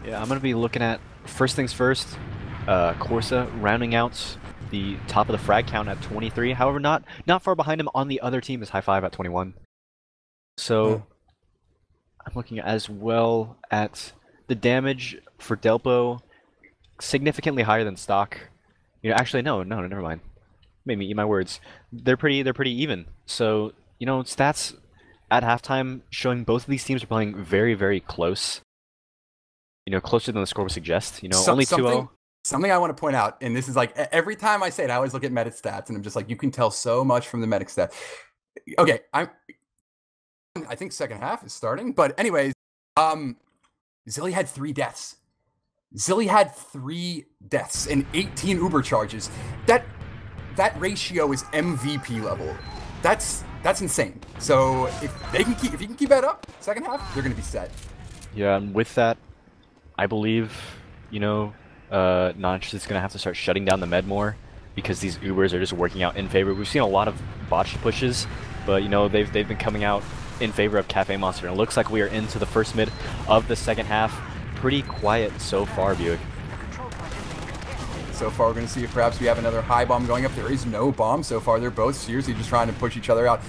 Yeah, I'm gonna be looking at first things first. Corsa rounding out the top of the frag count at 23. However, not far behind him on the other team is High Five at 21. So I'm looking as well at the damage for Delpo, significantly higher than stock. Actually, no, never mind. Made me eat my words. They're pretty even. So, stats at halftime showing both of these teams are playing very, very close. Closer than the score would suggest. Only 2-0. Something I want to point out, and this is like every time I say it, I always look at medic stats, and I'm just like, you can tell so much from the medic stat. Okay, I think second half is starting, but anyways, Zilly had 3 deaths. Zilly had 3 deaths and 18 Uber charges. That ratio is MVP level. That's insane. So if you can keep that up, second half, they're gonna be set. Yeah, and with that, I believe, Not Interested is gonna have to start shutting down the med more because these Ubers are just working out in favor. We've seen a lot of botched pushes, but they've been coming out in favor of Cafe Monster. And it looks like we are into the first mid of the second half. Pretty quiet so far, Buick. So far, we're going to see if perhaps we have another high bomb going up. There is no bomb so far. They're both seriously just trying to push each other out.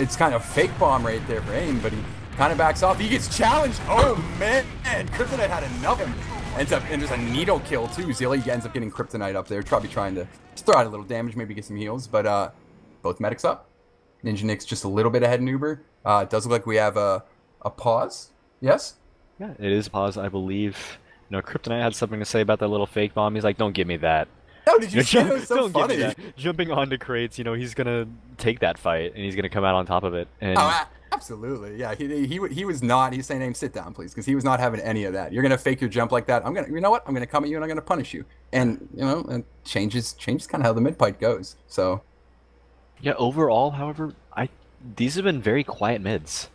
It's kind of fake bomb right there for aim, but he kind of backs off. He gets challenged. Oh, man. Kryptonite had enough of him. And there's a needle kill, too. Zilly ends up getting Kryptonite up there. Probably trying to just throw out a little damage, maybe get some heals. But both medics up. Ninja Nick's just a little bit ahead in Uber. It does look like we have a pause. Yes? Yeah, it is pause, I believe. Kryptonite had something to say about that little fake bomb. He's like, don't give me that. No, did you see it? It was so don't funny. Give me that. Jumping onto crates, he's gonna take that fight and he's gonna come out on top of it. And absolutely, yeah. He was not. He's saying, "Aim, sit down, please," because he was not having any of that. You're gonna fake your jump like that. You know what? I'm gonna come at you and I'm gonna punish you. And and changes kind of how the mid fight goes. So Yeah, overall, however, I these have been very quiet mids.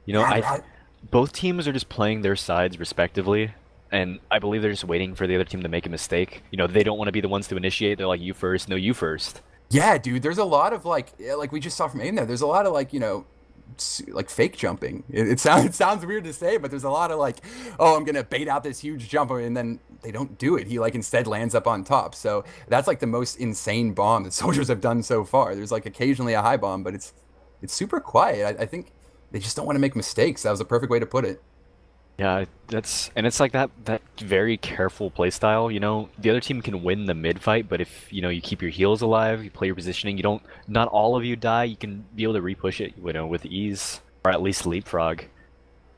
You know, Yeah, I both teams are just playing their sides respectively, and I believe they're just waiting for the other team to make a mistake. You know, they don't want to be the ones to initiate. They're like, you first, no, you first. yeah, dude. There's a lot of like we just saw from aim there. There's a lot of like like fake jumping. It sounds weird to say, but there's a lot of like, oh, I'm gonna bait out this huge jump, and then they don't do it. He like instead lands up on top. So that's like the most insane bomb that soldiers have done so far. There's like occasionally a high bomb, but it's super quiet. I think they just don't want to make mistakes. That was a perfect way to put it. Yeah, that's and it's like that very careful play style. You know, the other team can win the mid fight, but if you know you keep your heals alive, you play your positioning, you don't. Not all of you die. You can be able to repush it, you know, with ease or at least leapfrog.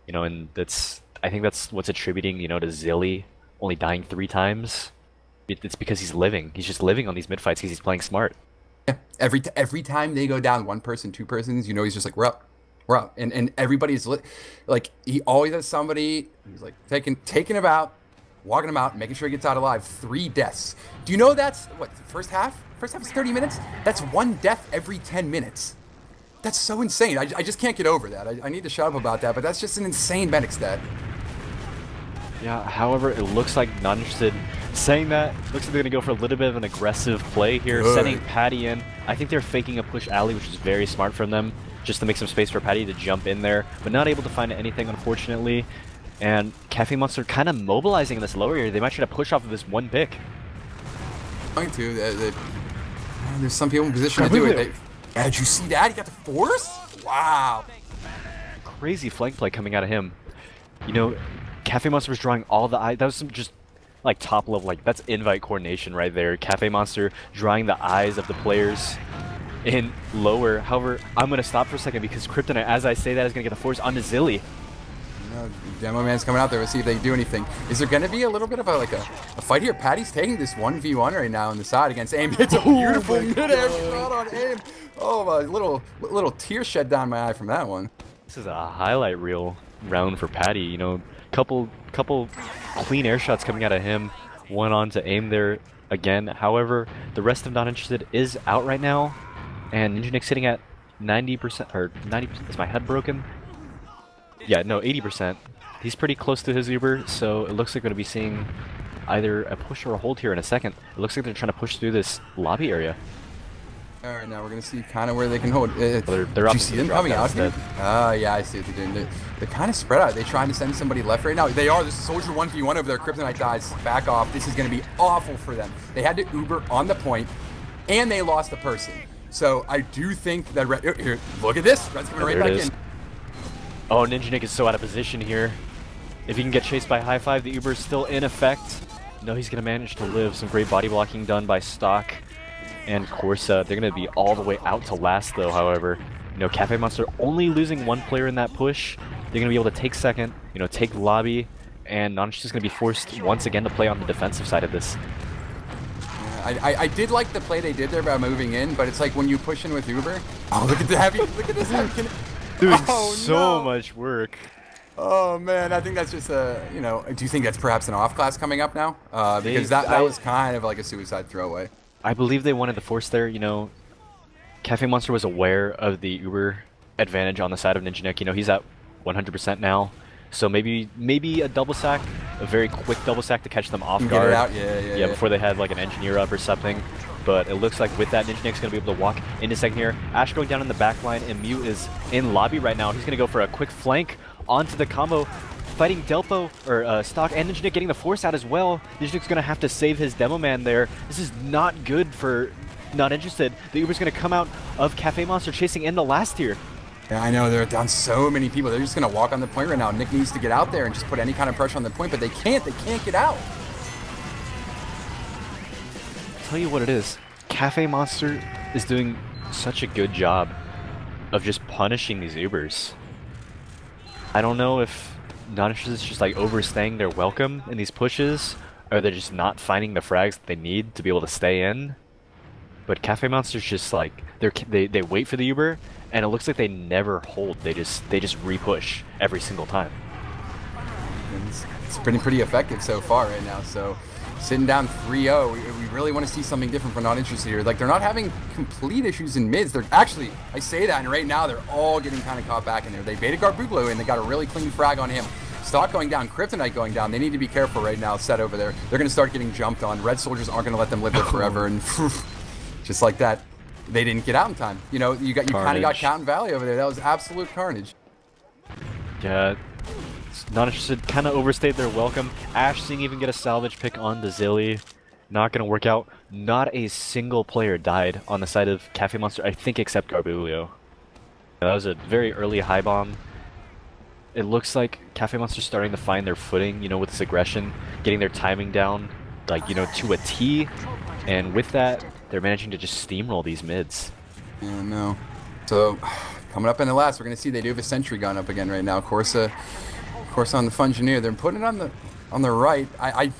You know, and that's I think that's what's attributing you know to Zilly only dying 3 times. It's because he's living. He's just living on these mid fights because he's playing smart. Every time they go down one person, two persons, he's just like we're up, and everybody's like he always has somebody who's like taking him out, walking him out, making sure he gets out alive. 3 deaths. Do you know that's what first half? First half is 30 minutes. That's 1 death every 10 minutes. That's so insane. I just can't get over that. I need to shut up about that, but that's just an insane medic stat. Yeah, however, it looks like not interested. Saying that, looks like they're going to go for a little bit of an aggressive play here, Good. sending Patty in. I think they're faking a push alley, which is very smart from them, just to make some space for Patty to jump in there, but not able to find anything, unfortunately. And Cafe Monster kind of mobilizing in this lower area. They might try to push off of this one pick. Going to. There's some people in position to do it. Yeah, did you see that? He got the force? Wow. Crazy flank play coming out of him. You know, Cafe Monster was drawing all the eyes. That was some just like top level, like that's invite coordination right there. Cafe Monster drawing the eyes of the players in lower. However, I'm going to stop for a second because Kryptonite, as I say that, is going to get the force onto Zilly. Demo Man's coming out there. Let's see if they do anything. Is there going to be a little bit of a fight here? Patty's taking this 1v1 right now on the side against AIM. It's a beautiful mid-air shot on AIM. Oh, a little tear shed down my eye from that one. This is a highlight reel round for Patty. You know, couple clean air shots coming out of him. One on to AIM there again. However, the rest of Not Interested is out right now. And Ninja Nick's sitting at 90% or 90%. Is my head broken? Yeah, no, 80%. He's pretty close to his Uber, so it looks like we're going to be seeing either a push or a hold here in a second. It looks like they're trying to push through this lobby area. All right, now we're going to see kind of where they can hold. They're Did you see them coming out here? Yeah, I see what they're doing. They're kind of spread out. They're trying to send somebody left right now. They are. This is Soldier 1v1 over there. Kryptonite dies. Back off. This is going to be awful for them. They had to Uber on the point, and they lost a person. So I do think that here, look at this. Red's coming right back in. Oh, Ninja Nick is so out of position here. If he can get chased by High Five, the Uber is still in effect. No, he's going to manage to live. Some great body blocking done by Stock and Corsa. They're going to be all the way out to last, though, however. You know, Cafe Monster only losing one player in that push. They're going to be able to take second, you know, take lobby, and Nonch is going to be forced once again to play on the defensive side of this. I did like the play they did there by moving in, but it's like when you push in with Uber. Oh, look at the heavy. Look at this heavy. Doing so much work. Oh man, I think that's just you know. Do you think that's perhaps an off class coming up now? Because that was kind of like a suicide throwaway. I believe they wanted the force there. You know, Cafe Monster was aware of the Uber advantage on the side of Ninja Nick. You know, he's at 100% now. So maybe a double sack, a very quick double sack to catch them off guard. Get it out, yeah. Before they had like an engineer up or something. But it looks like with that, Ninja Nick's going to be able to walk into second here. Ash going down in the back line, and Mew is in lobby right now. He's going to go for a quick flank onto the combo, fighting Delpo, or Stock, and Ninja Nick getting the force out as well. Ninja Nick's going to have to save his demo man there. This is not good for Not Interested. The Uber's going to come out of Cafe Monster chasing in the last tier. Yeah, I know, they're down so many people. They're just going to walk on the point right now. Nick needs to get out there and just put any kind of pressure on the point, but they can't. They can't get out. Tell you what it is. Cafe Monster is doing such a good job of just punishing these Ubers. I don't know if Not Interested is just like overstaying their welcome in these pushes, or they're just not finding the frags that they need to be able to stay in. But Cafe Monster's just like they wait for the Uber, and it looks like they never hold. They just repush every single time. It's been pretty effective so far right now. So sitting down 3-0. We really want to see something different from Not Interested here. Like, they're not having complete issues in mids. They're actually, I say that, and right now they're all getting kind of caught back in there. They baited Garbuglio, and they got a really clean frag on him. Stock going down, Kryptonite going down. They need to be careful right now. Set over there. They're going to start getting jumped on. Red Soldiers aren't going to let them live there forever, and just like that, they didn't get out in time. You know, you kind of got Counting Valley over there. That was absolute carnage. Yeah. Not Interested kind of overstayed their welcome. Ash didn't even get a salvage pick on the Zilly. Not going to work out. Not a single player died on the side of Cafe Monster, I think, except Garbuglio. That was a very early high bomb. It looks like Cafe Monster's starting to find their footing, you know, with this aggression, getting their timing down, like, you know, to a T. And with that, they're managing to just steamroll these mids. Yeah, no. So, coming up in the last, we're going to see they do have a sentry gun up again right now. Corsa on the Fungineer. They're putting it on the right. I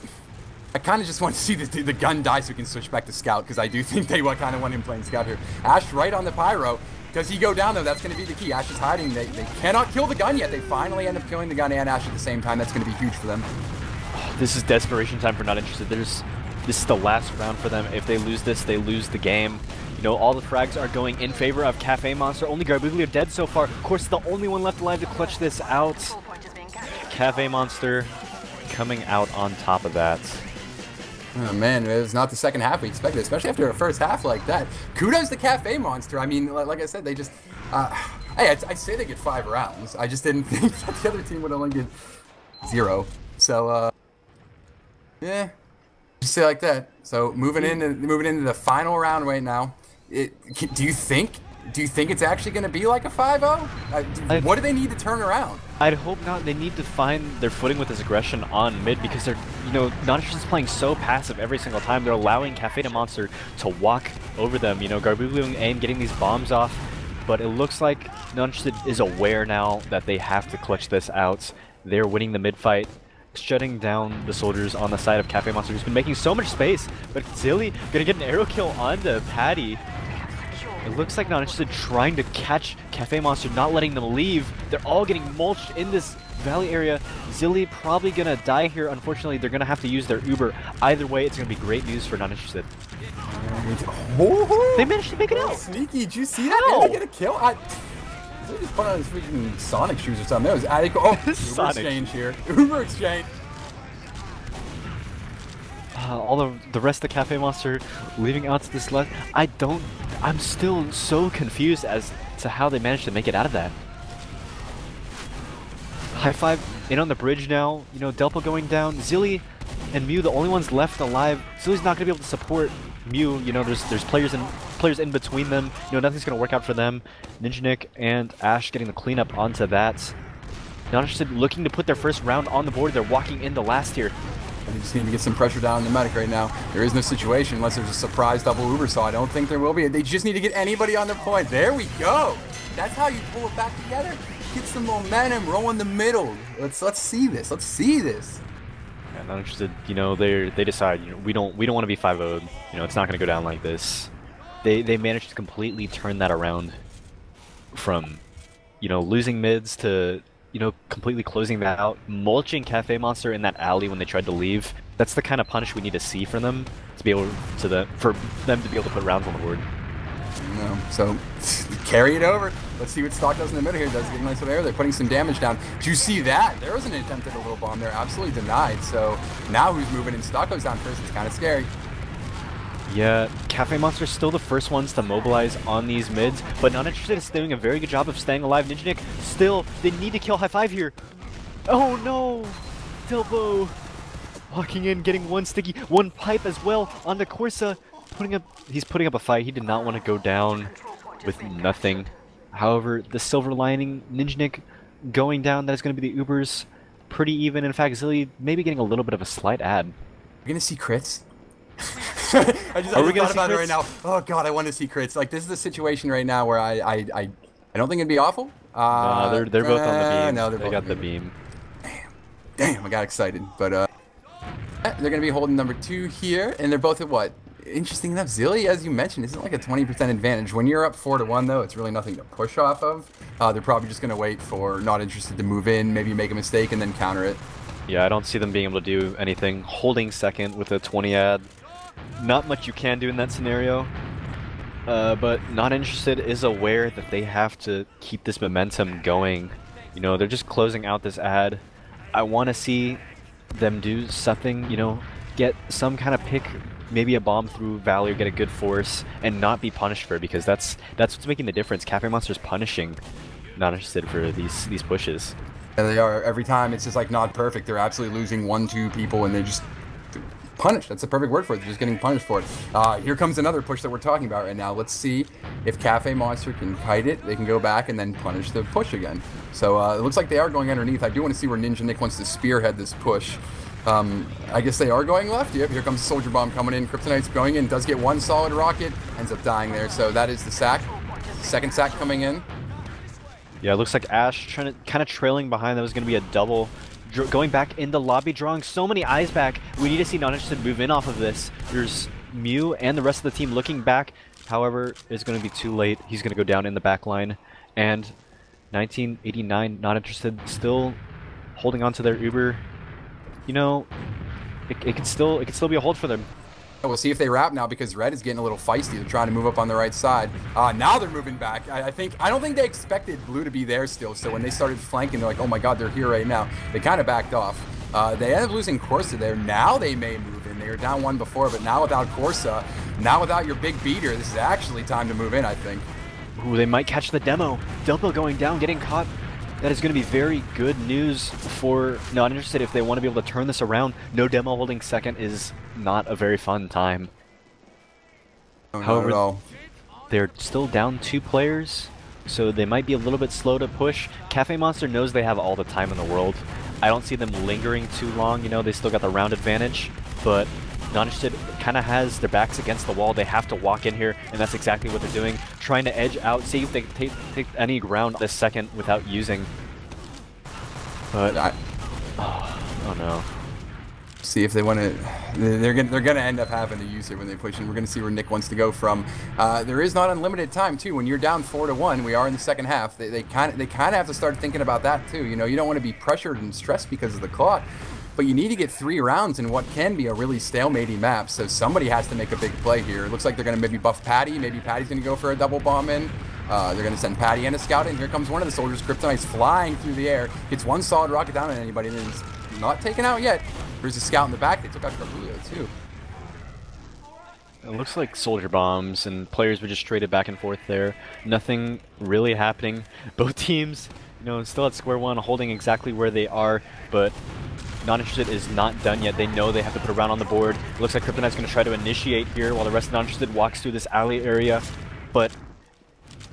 kind of just want to see the gun die so we can switch back to Scout, because I do think they kind of want him playing Scout here. Ash right on the Pyro. Does he go down, though? That's going to be the key. Ash is hiding. They cannot kill the gun yet. They finally end up killing the gun and Ash at the same time. That's going to be huge for them. This is desperation time for Not Interested. This is the last round for them. If they lose this, they lose the game. You know, all the frags are going in favor of Cafe Monster. Only Garbuglio dead so far. Of course, the only one left alive to clutch this out. Cafe Monster coming out on top of that. Oh man, it was not the second half we expected, especially after a first half like that. Kudos to Cafe Monster. I mean, like I said, they just... hey, I'd say they get 5 rounds. I just didn't think that the other team would only get 0. So, yeah, just say like that. So moving into the final round right now. Do you think it's actually going to be like a 5-0? What do they need to turn around? I'd hope not. They need to find their footing with this aggression on mid, because they're, you know, Not Interested is playing so passive every single time. They're allowing Cafe de Monster to walk over them. You know, Garbuglio and getting these bombs off, but it looks like Not Interested is aware now that they have to clutch this out. They're winning the mid fight, shutting down the soldiers on the side of Cafe Monster, who's been making so much space. But Zilly gonna get an arrow kill onto Patty. It looks like Not Interested trying to catch Cafe Monster, not letting them leave. They're all getting mulched in this valley area. Zilly probably gonna die here. Unfortunately, they're gonna have to use their Uber. Either way, it's gonna be great news for Not Interested. Oh, they managed to make it out. Sneaky, did you see that? Did they get a kill? They just put on his freaking Sonic shoes or something. That was Uber exchange here. Uber exchange. All the rest of the Cafe Monster leaving out to this left. I'm still so confused as to how they managed to make it out of that. High Five in on the bridge now. You know, Delpo going down. Zilly and Mew, the only ones left alive. Zilly's not going to be able to support Mew. You know, there's players in between them. You know, nothing's going to work out for them. Ninja Nick and Ash getting the cleanup onto that. Not Interested looking to put their first round on the board. They're walking in the last here. They just need to get some pressure down on the medic right now. There is no situation unless there's a surprise double Uber, so I don't think there will be. They just need to get anybody on their point. There we go. That's how you pull it back together. Get some momentum, roll in the middle. Let's see this. Let's see this. Yeah, Not Interested. You know, they decide, you know, we don't want to be 5-0'd. You know, it's not going to go down like this. They managed to completely turn that around from, you know, losing mids to, you know, completely closing that out, mulching Cafe Monster in that alley when they tried to leave. That's the kind of punish we need to see from them to be able for them to be able to put rounds on the board. No, so carry it over. Let's see what Stock does in the middle here. Does get a nice little air. They're putting some damage down. Do you see that? There was an attempt at a little bomb there, absolutely denied. So now who's moving in? Stock goes down first. It's kind of scary. Yeah, Cafe Monster's still the first ones to mobilize on these mids, but Not Interested is doing a very good job of staying alive. Ninja Nick, still, they need to kill High Five here. Oh no! Dilbo walking in, getting one sticky, one pipe as well on the Corsa. He's putting up a fight. He did not want to go down with nothing. However, the silver lining, Ninja Nick going down, that is going to be the Ubers. Pretty even. In fact, Zilly maybe getting a little bit of a slight ad. We're going to see crits. I just thought about it right now. Oh god, I want to see crits. Like, this is the situation right now where I don't think it'd be awful. No, they're both on the beam. No, they got the beam. Damn, I got excited. But they're gonna be holding number 2 here, and they're both at what? Interesting enough, Zilly, as you mentioned, isn't like a 20% advantage. When you're up 4-1, though, it's really nothing to push off of. They're probably just gonna wait for Not Interested to move in, maybe make a mistake, and then counter it. Yeah, I don't see them being able to do anything. Holding second with a 20 ad. Not much you can do in that scenario. But Not Interested is aware that they have to keep this momentum going. You know, they're just closing out this ad. I want to see them do something, you know, get some kind of pick, maybe a bomb through Valley or get a good force, and not be punished for it, because that's what's making the difference. Cafe Monster's punishing Not Interested for these pushes. And they are. Every time it's just like not perfect. They're absolutely losing 1-2 people, and they just punished. That's the perfect word for it. They're just getting punished for it. Here comes another push that we're talking about right now. Let's see if Cafe Monster can kite it. They can go back and then punish the push again. So it looks like they are going underneath. I do want to see where Ninja Nick wants to spearhead this push. I guess they are going left. Yep, here comes Soldier Bomb coming in. Kryptonite's going in. Does get one solid rocket. Ends up dying there. So that is the sack. Second sack coming in. Yeah, it looks like Ash kind of trailing behind. That was going to be a double. Going back in the lobby, drawing so many eyes back. We need to see Not Interested move in off of this. There's Mew and the rest of the team looking back. However, it's going to be too late. He's going to go down in the back line. And 1989, Not Interested, still holding on to their Uber. You know, it could still be a hold for them. We'll see if they wrap now, because Red is getting a little feisty. They're trying to move up on the right side. Now they're moving back. I don't think they expected Blue to be there still. So when they started flanking, they're like, oh my God, they're here right now. They kind of backed off. They ended up losing Corsa there. Now they may move in. They were down one before, but now without Corsa, now without your big beater, this is actually time to move in, I think. Ooh, they might catch the demo. Delpo going down, getting caught. That is going to be very good news for Not Interested if they want to be able to turn this around. No demo holding second is not a very fun time. Oh, However, not at all. They're still down 2 players, so they might be a little bit slow to push. Cafe Monster knows they have all the time in the world. I don't see them lingering too long. You know, they still got the round advantage, but Not Interested kind of has their backs against the wall. They have to walk in here, and that's exactly what they're doing. Trying to edge out, see if they can take any ground this second without using. But oh no. See if they want to. They're gonna end up having to use it when they push, and we're gonna see where Nick wants to go from. There is not unlimited time too. When you're down 4-1, we are in the second half. They kind of have to start thinking about that too. You know, you don't want to be pressured and stressed because of the clock, but you need to get 3 rounds in what can be a really stalematy map. So somebody has to make a big play here. It looks like they're gonna maybe buff Patty. Maybe Patty's gonna go for a double bomb in. They're gonna send Patty and a scout in. Here comes one of the soldiers. Kryptonite's flying through the air. Gets one solid rocket down on anybody, and is not taken out yet. There's a scout in the back. They took out Carpulio too. It looks like soldier bombs and players were just traded back and forth there. Nothing really happening. Both teams, you know, still at square one, holding exactly where they are, but Not Interested is not done yet. They know they have to put a round on the board. It looks like Kryptonite's going to try to initiate here while the rest of Not Interested walks through this alley area. But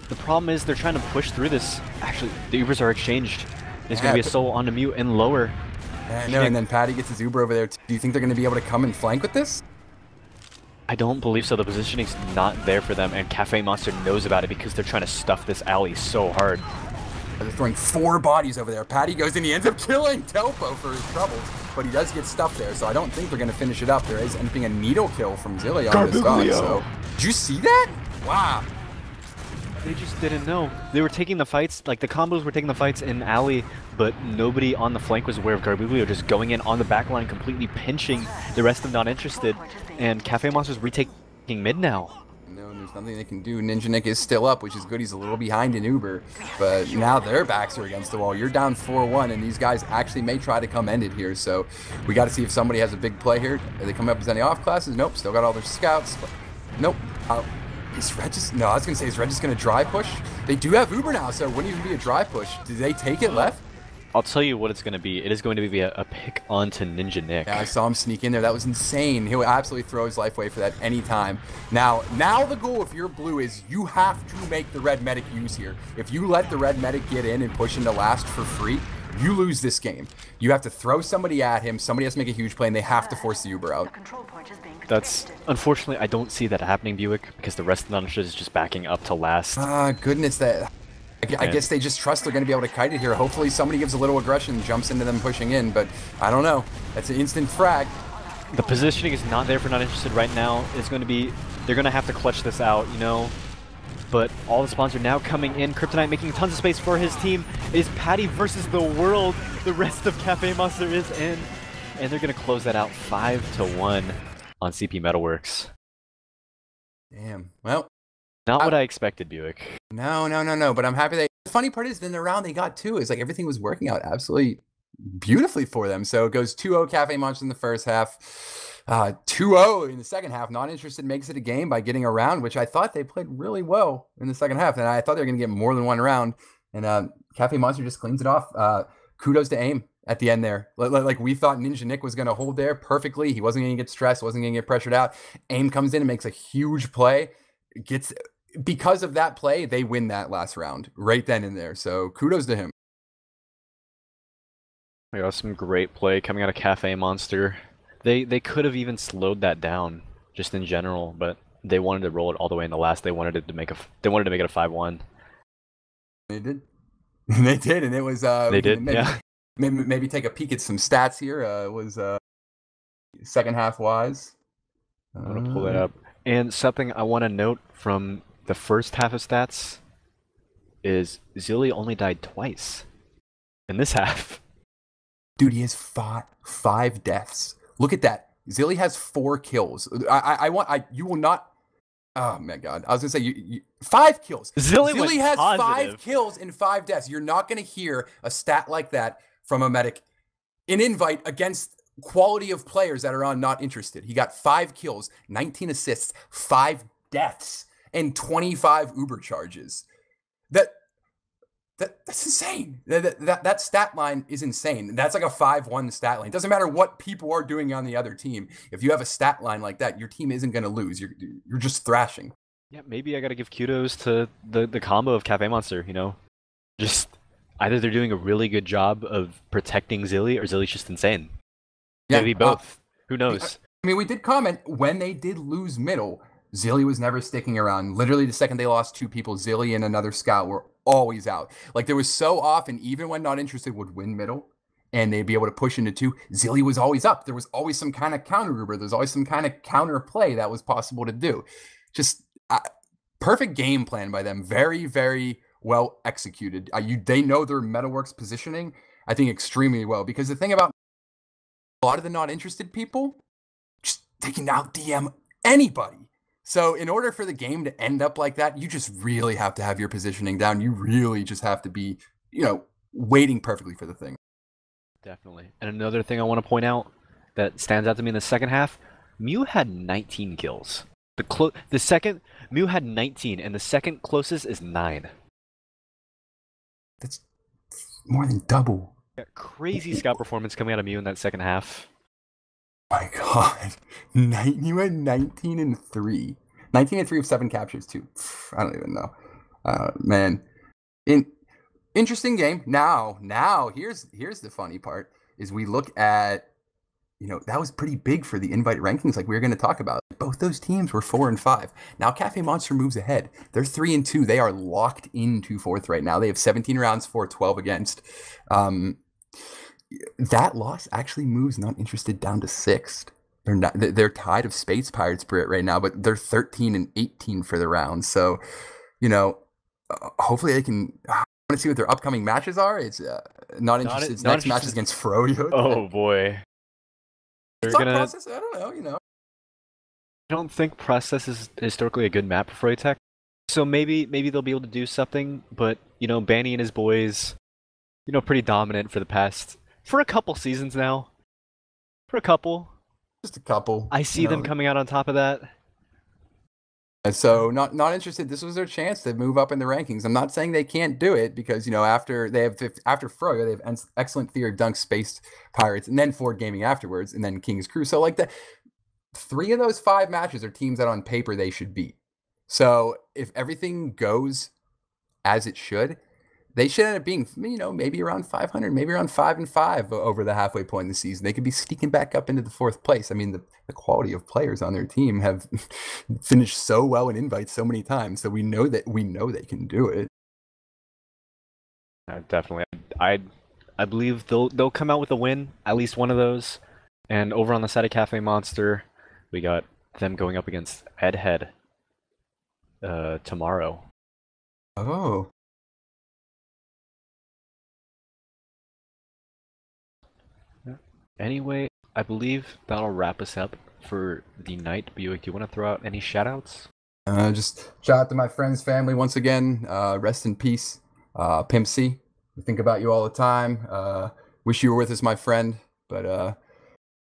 the problem is they're trying to push through this. Actually, the Ubers are exchanged. There's going to be a soul on the mute and lower. I know, and then Patty gets his Uber over there. Do you think they're going to be able to come and flank with this? I don't believe so. The positioning's not there for them, and Cafe Monster knows about it because they're trying to stuff this alley so hard. They're throwing 4 bodies over there. Patty goes in, he ends up killing Telpo for his troubles, but he does get stuffed there, so I don't think they're going to finish it up. There is ending a needle kill from Zilly on this dog, so... Did you see that? Wow. They just didn't know. They were taking the fights, like the combos were taking the fights in alley, but nobody on the flank was aware of Garbuglio just going in on the back line, completely pinching the rest of Not Interested, and Cafe Monster's retaking mid now. No, there's nothing they can do. Ninja Nick is still up, which is good. He's a little behind in Uber, but now their backs are against the wall. You're down 4-1, and these guys actually may try to come end it here, so we got to see if somebody has a big play here. Are they coming up as any off classes? Nope, still got all their scouts. But nope. Is Red just... No, I was going to say, is Red just going to dry push? They do have Uber now, so it wouldn't even be a dry push. Did they take it left? I'll tell you what it's going to be. It is going to be a pick onto Ninja Nick. Yeah, I saw him sneak in there. That was insane. He'll absolutely throw his life away for that anytime. Now the goal, if you're Blue, is you have to make the Red Medic use here. If you let the Red Medic get in and push into last for free, you lose this game. You have to throw somebody at him. Somebody has to make a huge play, and they have to force the Uber out. That's... Unfortunately, I don't see that happening, Buick, because the rest of the Understood is just backing up to last. Goodness, that... I guess they just trust they're going to be able to kite it here. Hopefully somebody gives a little aggression and jumps into them pushing in, but I don't know. That's an instant frag. The positioning is not there for Not Interested right now. It's going to be... They're going to have to clutch this out, you know? But all the spawns are now coming in. Kryptonite making tons of space for his team. It is Patty versus the world. The rest of Cafe Monster is in. And they're going to close that out 5-1 on CP Metalworks. Damn. Well, not what I expected, Buick. No. But I'm happy they. The funny part is, then the round they got too is like everything was working out absolutely beautifully for them. So it goes 2-0 Cafe Monster in the first half, 2-0 in the second half. Not Interested makes it a game by getting a round, which I thought they played really well in the second half, and I thought they were going to get more than one round. And Cafe Monster just cleans it off. Kudos to AIM at the end there. Like we thought Ninja Nick was going to hold there perfectly. He wasn't going to get stressed, wasn't going to get pressured out. AIM comes in and makes a huge play. Because of that play, they win that last round right then and there. So kudos to him. We got some great play coming out of Cafe Monster. They could have even slowed that down just in general, but they wanted to roll it all the way in the last. They wanted to make it a 5-1. They did. They did, and it was they did. Yeah. Maybe take a peek at some stats here. It was second half wise. I'm gonna pull that up. And something I want to note from the first half of stats is Zilly only died twice in this half. Dude, he has five deaths. Look at that. Zilly has 4 kills. You will not. Oh my god. I was gonna say 5 kills. Zilly has positive. 5 kills and 5 deaths. You're not gonna hear a stat like that from a medic in invite against quality of players that are on Not Interested. He got 5 kills, 19 assists, 5 deaths, and 25 Uber charges. That's insane. That stat line is insane. That's like a 5-1 stat line. It doesn't matter what people are doing on the other team. If you have a stat line like that, your team isn't going to lose. You're just thrashing. Yeah, maybe I got to give kudos to the combo of Cafe Monster, you know? Just either they're doing a really good job of protecting Zilly or Zilly's just insane. Yeah, maybe both. Who knows? I mean, we did comment when they did lose middle, Zilly was never sticking around. Literally the second they lost 2 people, Zilly and another scout were always out. Like there was so often, even when Not Interested would win middle and they'd be able to push into 2, Zilly was always up. There was always some kind of counter Uber. There's always some kind of counter play that was possible to do. Just perfect game plan by them. Very, very well executed. They know their Metalworks positioning, I think, extremely well. Because the thing about a lot of the Not Interested people, just they can now DM anybody. So in order for the game to end up like that, you just really have to have your positioning down. You really just have to be, waiting perfectly for the thing. Definitely. And another thing I want to point out that stands out to me in the second half, Mew had 19 kills. The second, Mew had 19, and the second closest is 9. That's more than double. Got crazy scout performance coming out of Mew in that second half. My god. You had 19 and 3. 19 and 3 of 7 captures too. I don't even know. Man. Interesting game. Now here's the funny part is we look at, that was pretty big for the invite rankings like we were going to talk about. Both those teams were 4 and 5. Now Cafe Monster moves ahead. They're 3 and 2. They are locked into 4th right now. They have 17 rounds for 12 against. That loss actually moves Not Interested down to 6th. They're tied of Space Pirate Spirit right now, but they're 13 and 18 for the round. So, hopefully they can. I want to see what their upcoming matches are. It's Not Interested's next match is against Froyo. Oh boy, it's on Process. I don't know. I don't think Process is historically a good map for Froyo. So maybe they'll be able to do something. But Banny and his boys, pretty dominant for a couple seasons now. Just a couple. I see them coming out on top of that. And so not Interested. This was their chance to move up in the rankings. I'm not saying they can't do it because after Froyo, they have excellent Theory of Dunk, Space Pirates, and then Ford Gaming afterwards, and then King's Crew. So like 3 of those 5 matches are teams that on paper they should beat. So if everything goes as it should, they should end up being, maybe around 500, maybe around 5 and 5 over the halfway point in the season. They could be sneaking back up into the 4th place. I mean, the quality of players on their team have finished so well in invites so many times, so we know they can do it. Definitely, I believe they'll come out with a win, at least one of those. And over on the side of Cafe Monster, we got them going up against Head tomorrow. Oh, Yeah. Anyway, I believe that'll wrap us up for the night. Buick, do you want to throw out any shoutouts? just shout out to my friends, family once again. Rest in peace, Pimp C. We think about you all the time. Wish you were with us, my friend. But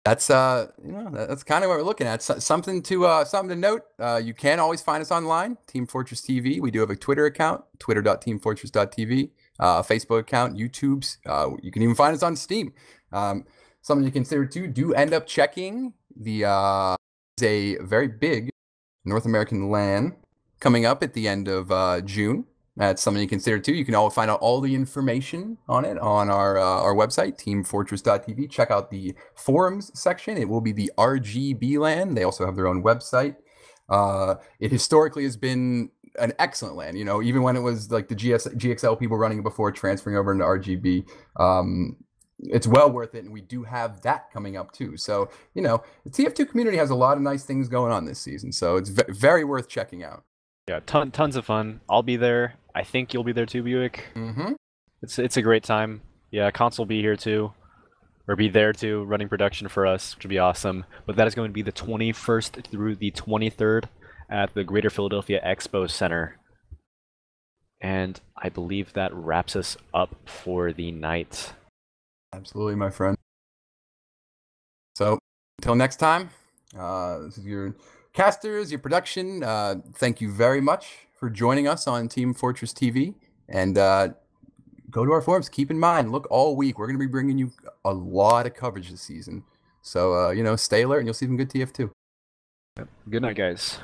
that's that's kind of what we're looking at. Something to note. You can always find us online, Team Fortress TV. We do have a Twitter account, twitter.teamfortress.tv, Facebook account, YouTube's. You can even find us on Steam. Something to consider too. Do end up checking the is a very big North American LAN coming up at the end of June. That's something to consider too. You can all find out all the information on it on our website, teamfortress.tv. Check out the forums section. It will be the RGB LAN. They also have their own website. It historically has been an excellent LAN. You know, even when it was like the GXL people running it before transferring over into RGB. It's well worth it, and we do have that coming up too. So, you know, the TF2 community has a lot of nice things going on this season, so it's very worth checking out. Yeah, tons of fun. I'll be there. I think you'll be there too, Buick. Mm-hmm. It's a great time. Yeah, Consul will be here too, or be there too, running production for us, which would be awesome. But that is going to be the 21st through the 23rd at the Greater Philadelphia Expo Center. And I believe that wraps us up for the night. Absolutely, my friend. So, until next time, this is your casters, your production. Thank you very much for joining us on Team Fortress TV. And go to our forums. Keep in mind, look all week. We're going to be bringing you a lot of coverage this season. So, you know, stay alert and you'll see some good TF2. Good night, guys.